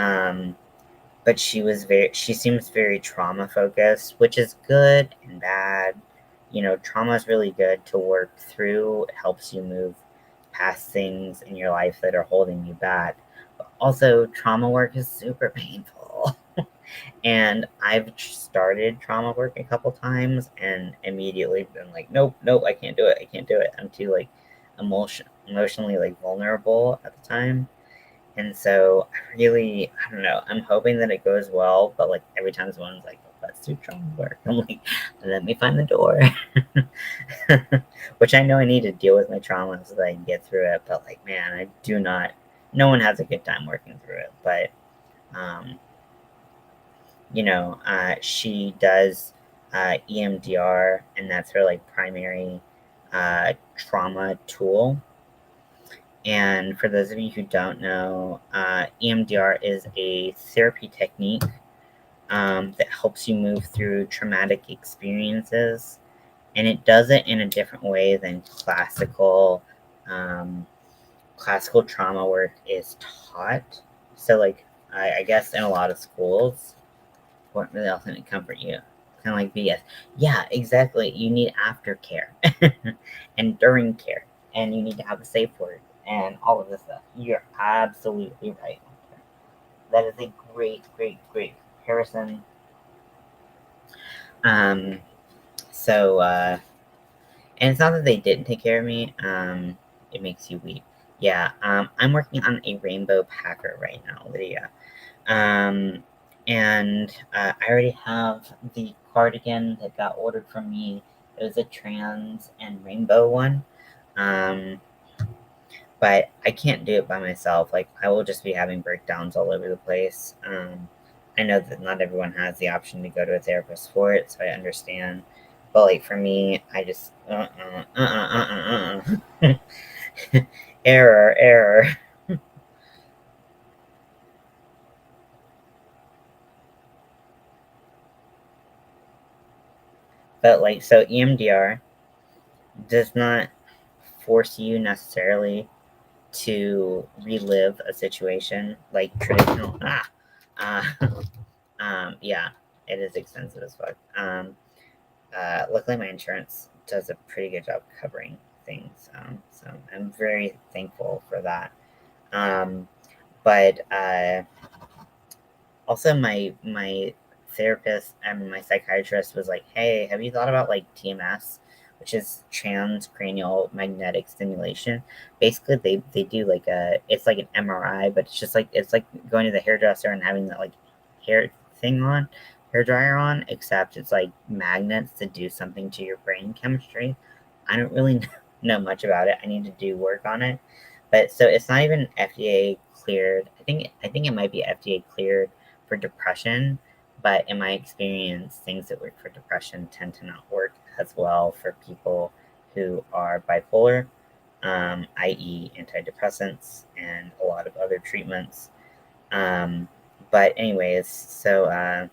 seems very trauma focused, which is good and bad. Trauma is really good to work through. It helps you move past things in your life that are holding you back. But also, trauma work is super painful. And I've started trauma work a couple times and immediately been like, nope, nope, I can't do it. I can't do it. I'm too like emotionally like vulnerable at the time. And so I don't know. I'm hoping that it goes well, but like every time someone's like, let's do trauma work, I'm like, let me find the door. Which I know I need to deal with my trauma so that I can get through it. But like, man, I do not. No one has a good time working through it. But um, she does EMDR, and that's her like primary trauma tool. And for those of you who don't know, EMDR is a therapy technique that helps you move through traumatic experiences, and it does it in a different way than classical um, classical trauma work is taught. So, like, I guess in a lot of schools, what really authentic comfort you? Kind of like BS. Yeah, exactly. You need aftercare and during care, and you need to have a safe word and all of this stuff. You're absolutely right. That is a great, great, great comparison. Um, so, and it's not that they didn't take care of me. It makes you weep. Yeah, I'm working on a rainbow packer right now, Lydia. Um, and I already have the cardigan that got ordered from me. It was a trans and rainbow one. Um, but I can't do it by myself. Like, I will just be having breakdowns all over the place. I know that not everyone has the option to go to a therapist for it, so I understand. But like for me, I just error, error. But like, so EMDR does not force you necessarily to relive a situation like traditional. Uh, yeah, it is expensive as fuck. Luckily, my insurance does a pretty good job covering things, so I'm very thankful for that. Um, but also, my therapist and my psychiatrist was like, "Hey, have you thought about like TMS, which is transcranial magnetic stimulation? Basically, they do like a it's like an MRI, but it's like going to the hairdresser and having that like hair thing on, hair dryer on, except it's like magnets to do something to your brain chemistry. I don't really know much about it. I need to do work on it, but so it's not even FDA cleared. I think it might be FDA cleared for depression, but in my experience, things that work for depression tend to not work as well for people who are bipolar, i.e., antidepressants and a lot of other treatments. Um, but anyways, so I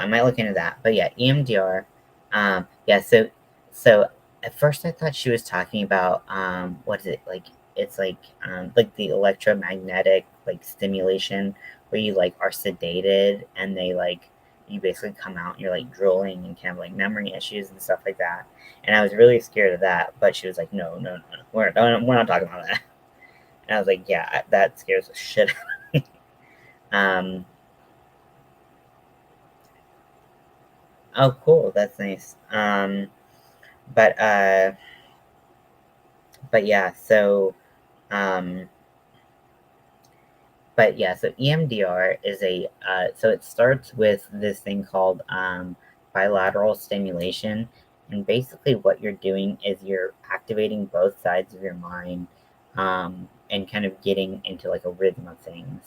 might look into that. But yeah, EMDR. Yeah, so at first I thought she was talking about what is it like? It's like the electromagnetic like stimulation where you like are sedated and they like you basically come out and you're like drooling and kind of like memory issues and stuff like that. And I was really scared of that, but she was like, no, no, no, no, we're not talking about that. And I was like, yeah, that scares the shit out of me. Um, oh, cool, that's nice. But but yeah, um, so EMDR is so it starts with this thing called bilateral stimulation, and basically what you're doing is you're activating both sides of your mind, and kind of getting into like a rhythm of things.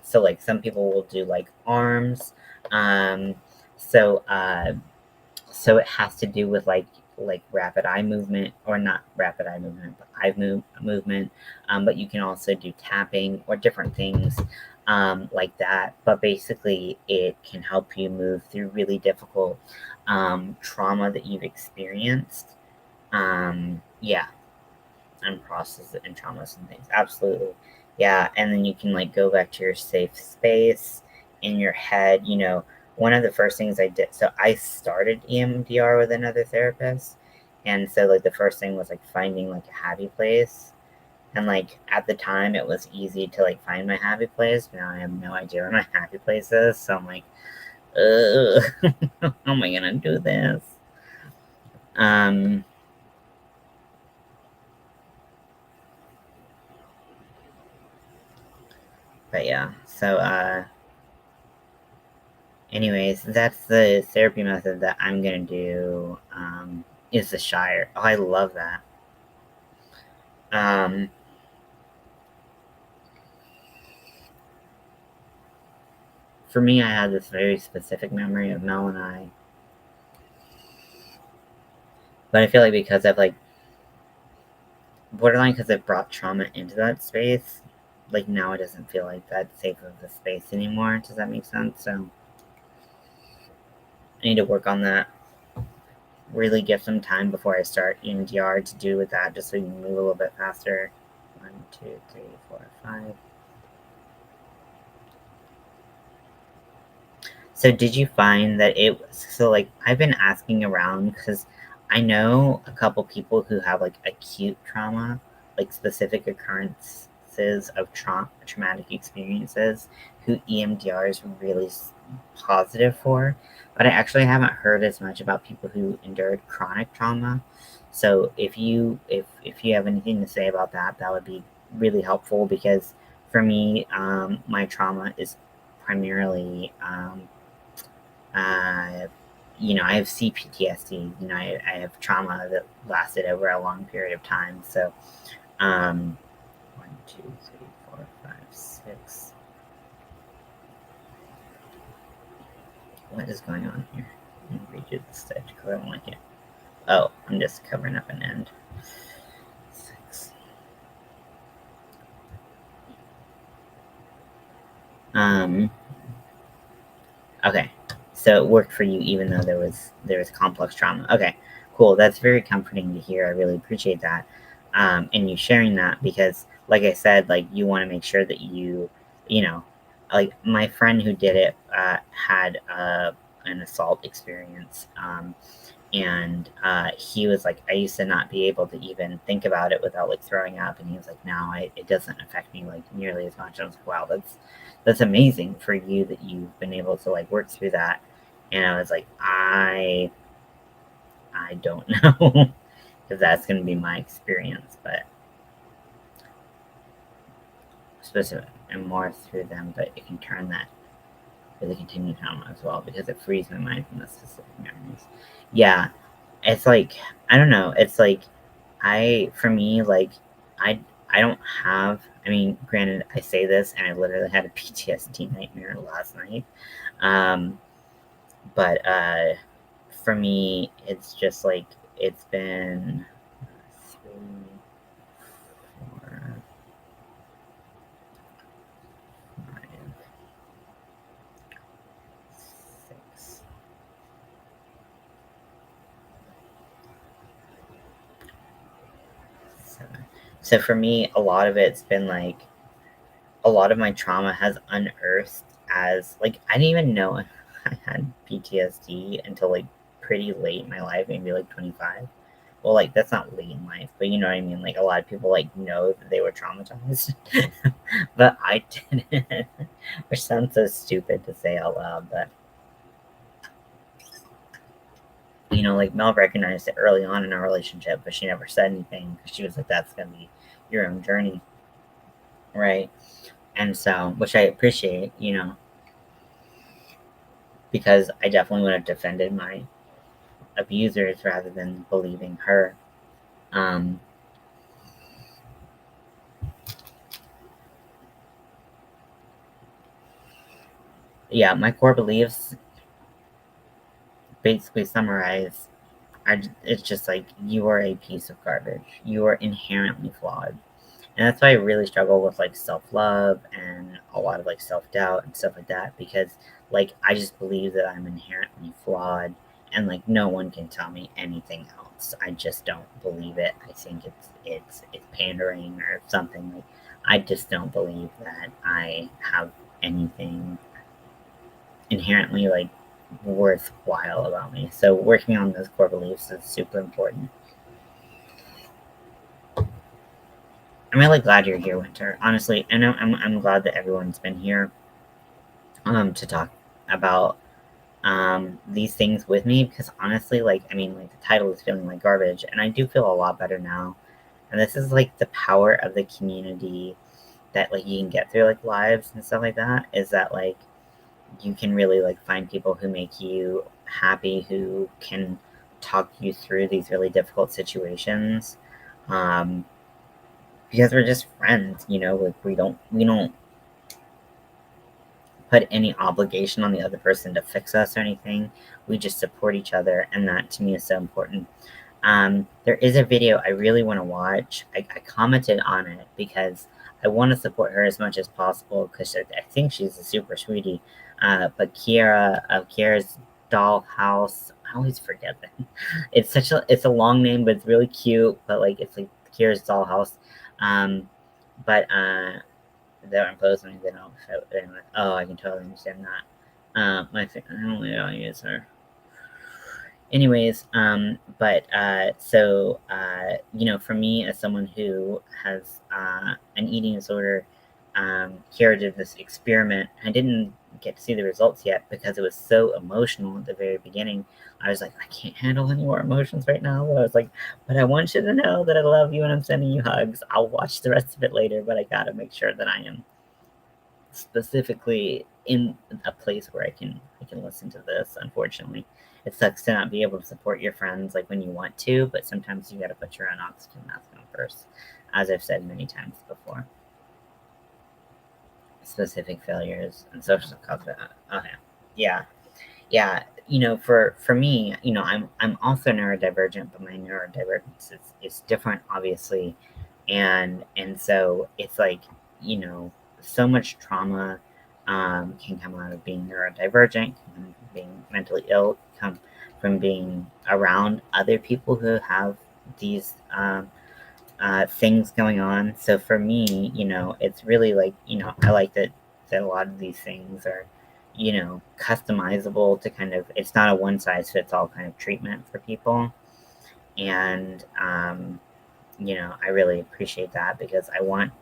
So like some people will do like arms, um, so so it has to do with like rapid eye movement, or not rapid eye movement, but movement. But you can also do tapping or different things like that. But basically, it can help you move through really difficult trauma that you've experienced. Yeah, and process it and traumas and things. Absolutely. Yeah. And then you can like go back to your safe space in your head. One of the first things I did, so I started EMDR with another therapist. And so like the first thing was like finding like a happy place. And like at the time it was easy to like find my happy place. Now I have no idea where my happy place is. So I'm like, how am I gonna do this? Um, but yeah, so anyways, that's the therapy method that I'm gonna do. Is the Shire. Oh, I love that. Um, for me, I had this very specific memory of Mel and I, but I feel like because I've like borderline because I've brought trauma into that space, like now it doesn't feel like that safe of a space anymore. Does that make sense? So I need to work on that. really give some time before I start EMDR to do with that, just so you can move a little bit faster. 1, 2, 3, 4, 5. So did you find that it was so like I've been asking around because I know a couple people who have like acute trauma, like specific occurrences of traumatic experiences who EMDR is really positive for, but I actually haven't heard as much about people who endured chronic trauma. So if you have anything to say about that, that would be really helpful because for me, my trauma is primarily uh, I have CPTSD. I have trauma that lasted over a long period of time. So, 1, 2, 3, 4, 5, 6. What is going on here? Let me redo this stitch because I don't like it. Oh, I'm just covering up an end. 6. Okay. So it worked for you even though there was complex trauma. Okay, cool. That's very comforting to hear. I really appreciate that. And you sharing that because like I said, like you want to make sure that you know, like my friend who did it had an assault experience. And he was like, I used to not be able to even think about it without like throwing up, and he was like, now it doesn't affect me like nearly as much. I was like, wow, that's amazing for you that you've been able to like work through that. And I was like, I don't know if that's going to be my experience, but specific and more through them, but it can turn that really continued trauma as well because it frees my mind from the specific memories. Yeah, it's like I don't know. It's like for me, like I I don't have. I mean, granted, I say this, and I literally had a PTSD nightmare last night. Um, but for me, it's just like it's been 3, 4, 5, 6. So for me, a lot of it's been like a lot of my trauma has unearthed as like I didn't even know I had PTSD until like pretty late in my life, maybe like 25. Well, like that's not late in life, but you know what I mean. Like a lot of people like know that they were traumatized, but I didn't, which sounds so stupid to say out loud. But like Mel recognized it early on in our relationship, but she never said anything because she was like, "That's gonna be your own journey, right?" And so, which I appreciate, because I definitely would have defended my abusers rather than believing her. Um, yeah, my core beliefs basically summarize it's just like you are a piece of garbage. You are inherently flawed. And that's why I really struggle with like self love and a lot of like self doubt and stuff like that because like I just believe that I'm inherently flawed and like no one can tell me anything else. I just don't believe it. I think it's pandering or something. Like I just don't believe that I have anything inherently like worthwhile about me. So working on those core beliefs is super important. I'm really glad you're here, Winter. Honestly, and I'm glad that everyone's been here to talk about these things with me because honestly, like I mean, like the title is feeling like garbage, and I do feel a lot better now. And this is like the power of the community that like you can get through like lives and stuff like that. Is that like you can really like find people who make you happy, who can talk you through these really difficult situations. Um, because we're just friends, like we don't put any obligation on the other person to fix us or anything. We just support each other, and that to me is so important. There is a video I really want to watch. I commented on it because I want to support her as much as possible because I think she's a super sweetie. But Kiara's Dollhouse, I always forget that. It's a long name, but it's really cute. But like it's like Kira's dollhouse. But they don't impose on me. They don't show. Oh, I can totally understand that. I don't really use her. Anyways, for me, as someone who has an eating disorder, Kiara did this experiment. I didn't get to see the results yet because it was so emotional at the very beginning. I was like, I can't handle any more emotions right now. But I was like, but I want you to know that I love you and I'm sending you hugs. I'll watch the rest of it later, but I gotta make sure that I am specifically in a place where I can listen to this. Unfortunately, it sucks to not be able to support your friends like when you want to, but sometimes you got to put your own oxygen mask on first, as I've said many times before. Specific failures and social cause. Okay, yeah, yeah. For me, I'm also neurodivergent, but my neurodivergence is different, obviously, and so it's like so much trauma can come out of being neurodivergent, being mentally ill, come from being around other people who have these things going on. So for me, it's really like, I like that a lot of these things are, customizable to kind of, it's not a one size fits all kind of treatment for people. And, I really appreciate that because I want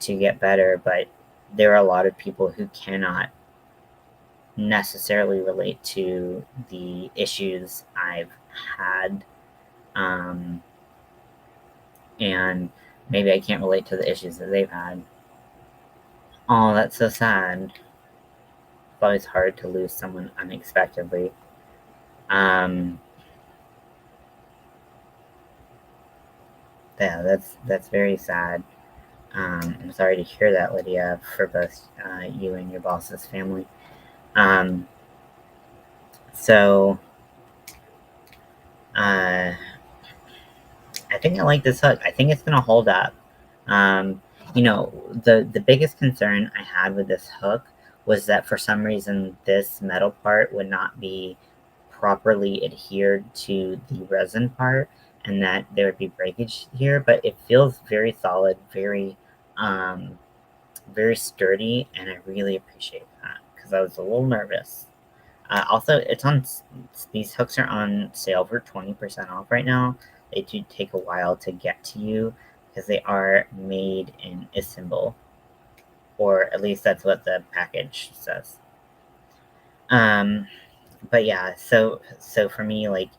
to get better, but there are a lot of people who cannot necessarily relate to the issues I've had. Um, and maybe I can't relate to the issues that they've had. Oh, that's so sad. It's always hard to lose someone unexpectedly. Um, yeah, that's very sad. I'm sorry to hear that, Lydia, for both you and your boss's family. Um, so, uh, I think I like this hook. I think it's gonna hold up. Um, the biggest concern I had with this hook was that for some reason this metal part would not be properly adhered to the resin part, and that there would be breakage here. But it feels very solid, um, very sturdy, and I really appreciate that because I was a little nervous. Also, these hooks are on sale for 20% off right now. They do take a while to get to you because they are made in Istanbul, or at least that's what the package says. Um, but yeah, so for me, like,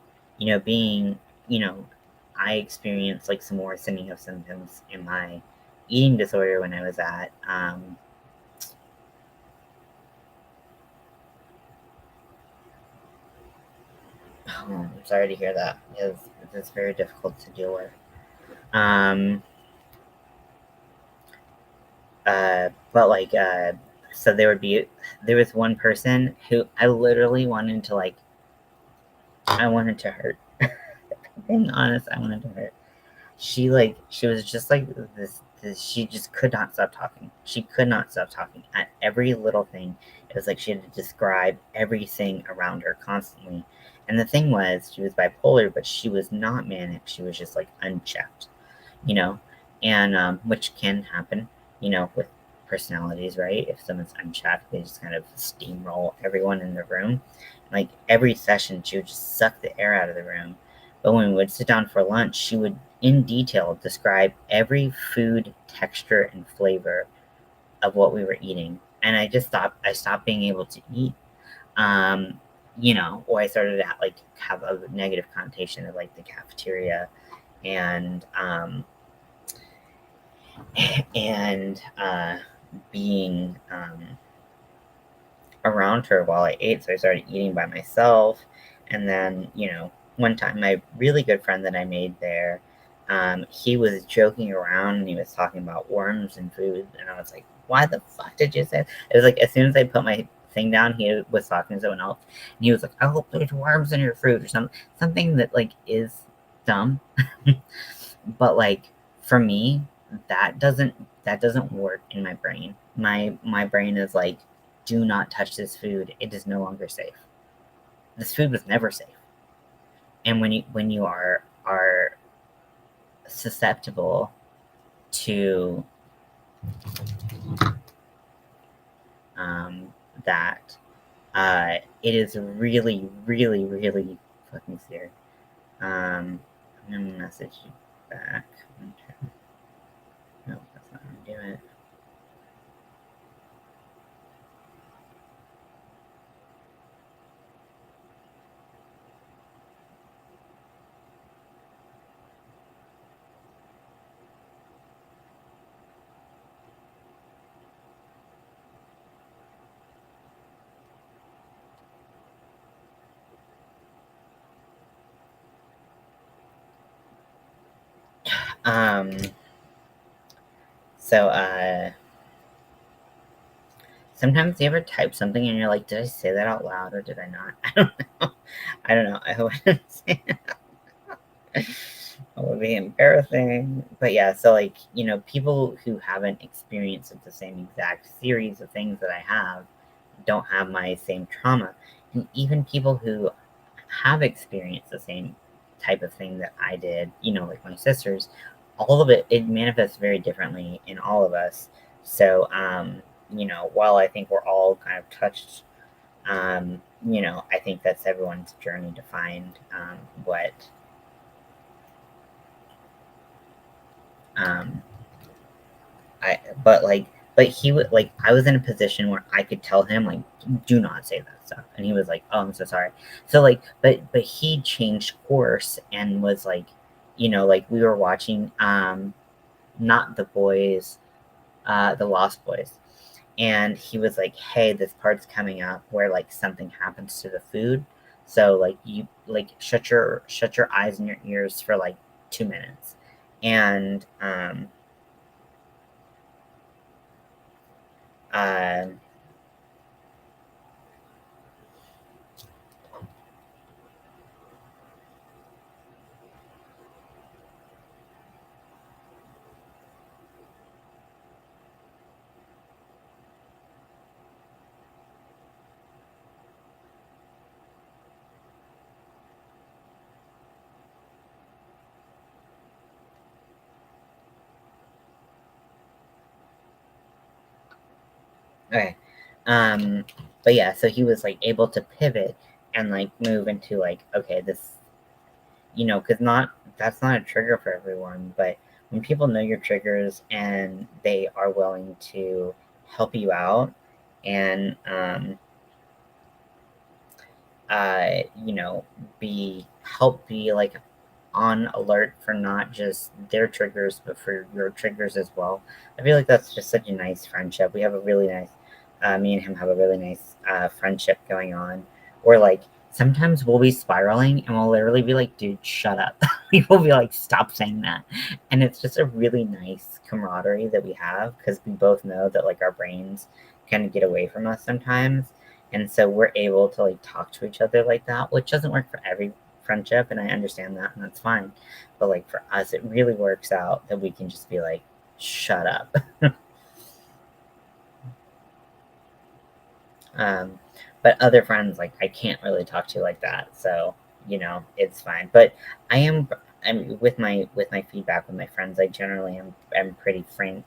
being, I experienced like some worsening of symptoms in my eating disorder when I was at I'm sorry to hear that. It's very difficult to deal with. Um, but like, so there was one person who I literally wanted to like, I wanted to hurt. Being honest, I wanted to hurt. She was just like this. She just could not stop talking. She could not stop talking at every little thing. It was like she had to describe everything around her constantly. And the thing was, she was bipolar, but she was not manic. She was just like unchecked, you know, and which can happen, with personalities, right? If someone's unchecked, they just kind of steamroll everyone in the room. Like every session, she would just suck the air out of the room. But when we would sit down for lunch, she would, in detail, describe every food, texture, and flavor of what we were eating. And I stopped being able to eat. Um, or I started to have a negative connotation of like the cafeteria and and being around her while I ate. So I started eating by myself. And then, one time, my really good friend that I made there, he was joking around and he was talking about worms and food. And I was like, why the fuck did you say? It was like, as soon as I put my thing down, he was talking to someone else. And he was like, I hope there's worms in your fruit or something that like is dumb. But like for me, that doesn't work in my brain. My brain is like, do not touch this food. It is no longer safe. This food was never safe. and when you are susceptible to that, it is really, really, really fucking scary. I'm gonna message you back. No, that's not gonna do it. Um, so, sometimes you ever type something and you're like, did I say that out loud or did I not? I don't know. I don't know. I hope I didn't say it. It would be embarrassing. But yeah, so like, people who haven't experienced the same exact series of things that I have don't have my same trauma. And even people who have experienced the same type of thing that I did, like my sisters, all of it manifests very differently in all of us. So, while I think we're all kind of touched, I think that's everyone's journey to find what um, but he would like, I was in a position where I could tell him like, do not say that stuff, and he was like, oh, I'm so sorry. So like, but he changed course and was like, like we were watching not the boys, the Lost Boys, and he was like, hey, this part's coming up where like something happens to the food, so like you like shut your eyes and your ears for like 2 minutes, and uh, okay. Um, but yeah, so he was like able to pivot and like move into like, okay, this, because not that's not a trigger for everyone, but when people know your triggers and they are willing to help you out and be like on alert for not just their triggers but for your triggers as well. I feel like that's just such a nice friendship. We have a really nice, me and him have a really nice friendship going on. Where like sometimes we'll be spiraling and we'll literally be like, dude, shut up. We will be like, stop saying that. And it's just a really nice camaraderie that we have because we both know that like our brains kind of get away from us sometimes, and so we're able to like talk to each other like that, which doesn't work for every friendship, and I understand that, and that's fine. But like for us, it really works out that we can just be like, shut up. um, but other friends, like I can't really talk to like that, so it's fine. But I am, I mean, with my feedback with my friends, I generally am pretty frank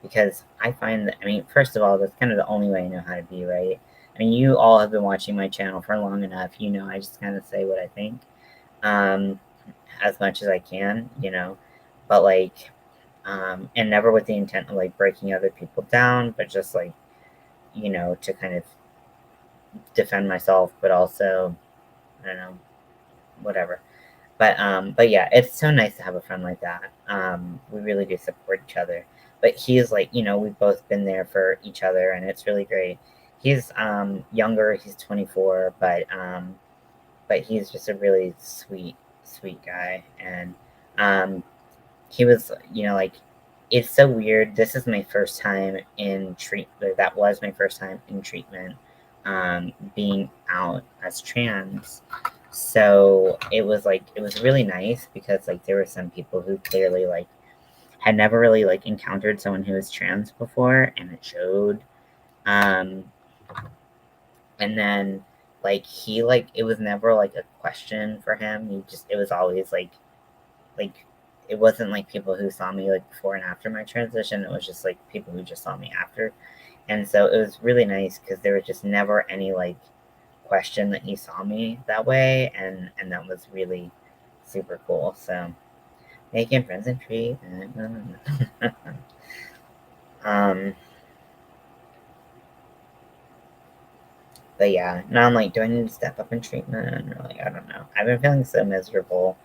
because I find that, I mean, first of all, that's kind of the only way I know how to be, right? I mean, you all have been watching my channel for long enough. I just kind of say what I think, um, as much as I can, but like, and never with the intent of like breaking other people down, but just like, to kind of defend myself, but also, I don't know, whatever. But yeah, it's so nice to have a friend like that. We really do support each other. But he is like, we've both been there for each other, and it's really great. He's younger. He's 24, but he's just a really sweet, sweet guy. And he was, like, it's so weird. This is my first time in treatment. That was my first time in treatment, being out as trans. So it was really nice because like there were some people who clearly like had never really like encountered someone who was trans before, and it showed. Um, and then like he like it was never like a question for him. It was always like it wasn't like people who saw me like before and after my transition. It was just like people who just saw me after. And so it was really nice because there was just never any like question that he saw me that way, and that was really super cool. So making friends and treatment. um but yeah, now I'm like, do I need to step up in treatment? Or like, I don't know. I've been feeling so miserable,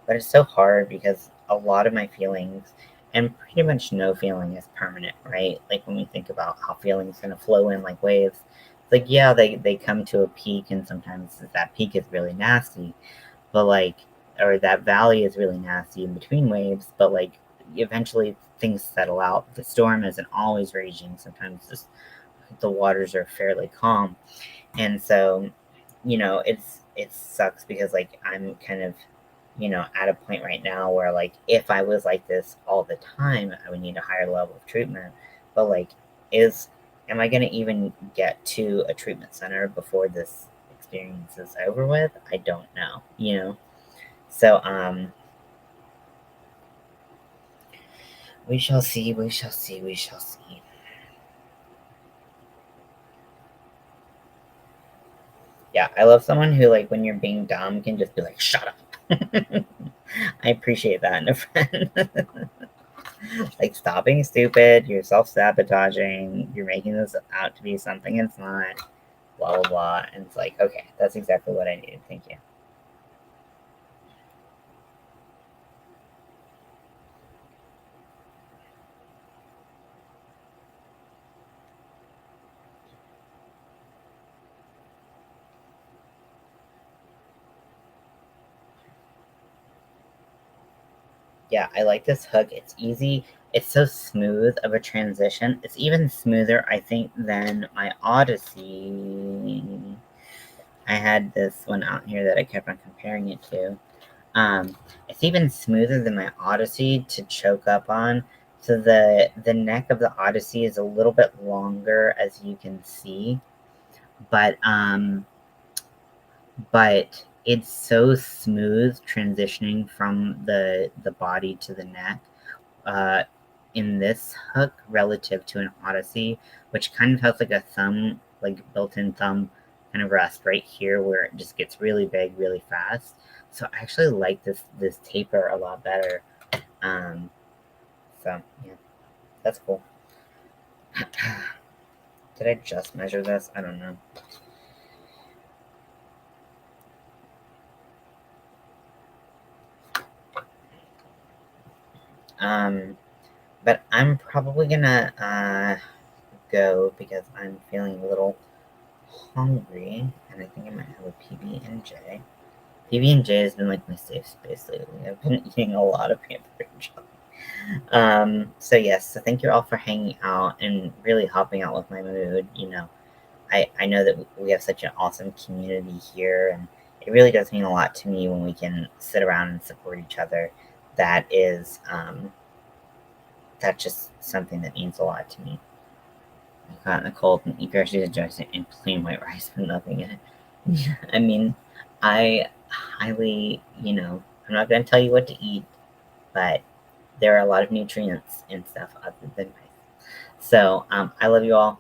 but it's so hard because a lot of my feelings, and pretty much no feeling is permanent, right? Like when we think about how feelings kind of flow in like waves, it's like, yeah, they come to a peak, and sometimes that peak is really nasty, but like, or that valley is really nasty in between waves, but like eventually things settle out. The storm isn't always raging, sometimes just the waters are fairly calm. And so, it sucks because like I'm kind of, at a point right now where like if I was like this all the time, I would need a higher level of treatment. But like, is am I gonna even get to a treatment center before this experience is over with? I don't know. So we shall see, we shall see, we shall see. Yeah, I love someone who like when you're being dumb can just be like, shut up. I appreciate that in a friend. Like, stop being stupid, you're self sabotaging, you're making this out to be something it's not, blah, blah, blah. And it's like, okay, that's exactly what I needed. Thank you. Yeah, I like this hook. It's easy. It's so smooth of a transition. It's even smoother, I think, than my Odyssey. I had this one out here that I kept on comparing it to. It's even smoother than my Odyssey to choke up on. So the neck of the Odyssey is a little bit longer, as you can see, but it's so smooth transitioning from the body to the neck. Uh, in this hook relative to an Odyssey, which kind of has like a thumb, like built-in thumb kind of rest right here where it just gets really big really fast. So I actually like this taper a lot better. Um, so yeah, that's cool. Did I just measure this? I don't know. Um, but I'm probably gonna go because I'm feeling a little hungry, and I think I might have a PB&J. PB&J has been like my safe space lately. I've been eating a lot of pampered jelly. So yes, so thank you all for hanging out and really helping out with my mood. I know that we have such an awesome community here, and it really does mean a lot to me when we can sit around and support each other. That's just something that means a lot to me. I caught in the cold and eat parachute adjusted and plain white rice with nothing in it. I mean, I highly, I'm not going to tell you what to eat, but there are a lot of nutrients and stuff other than rice. So I love you all.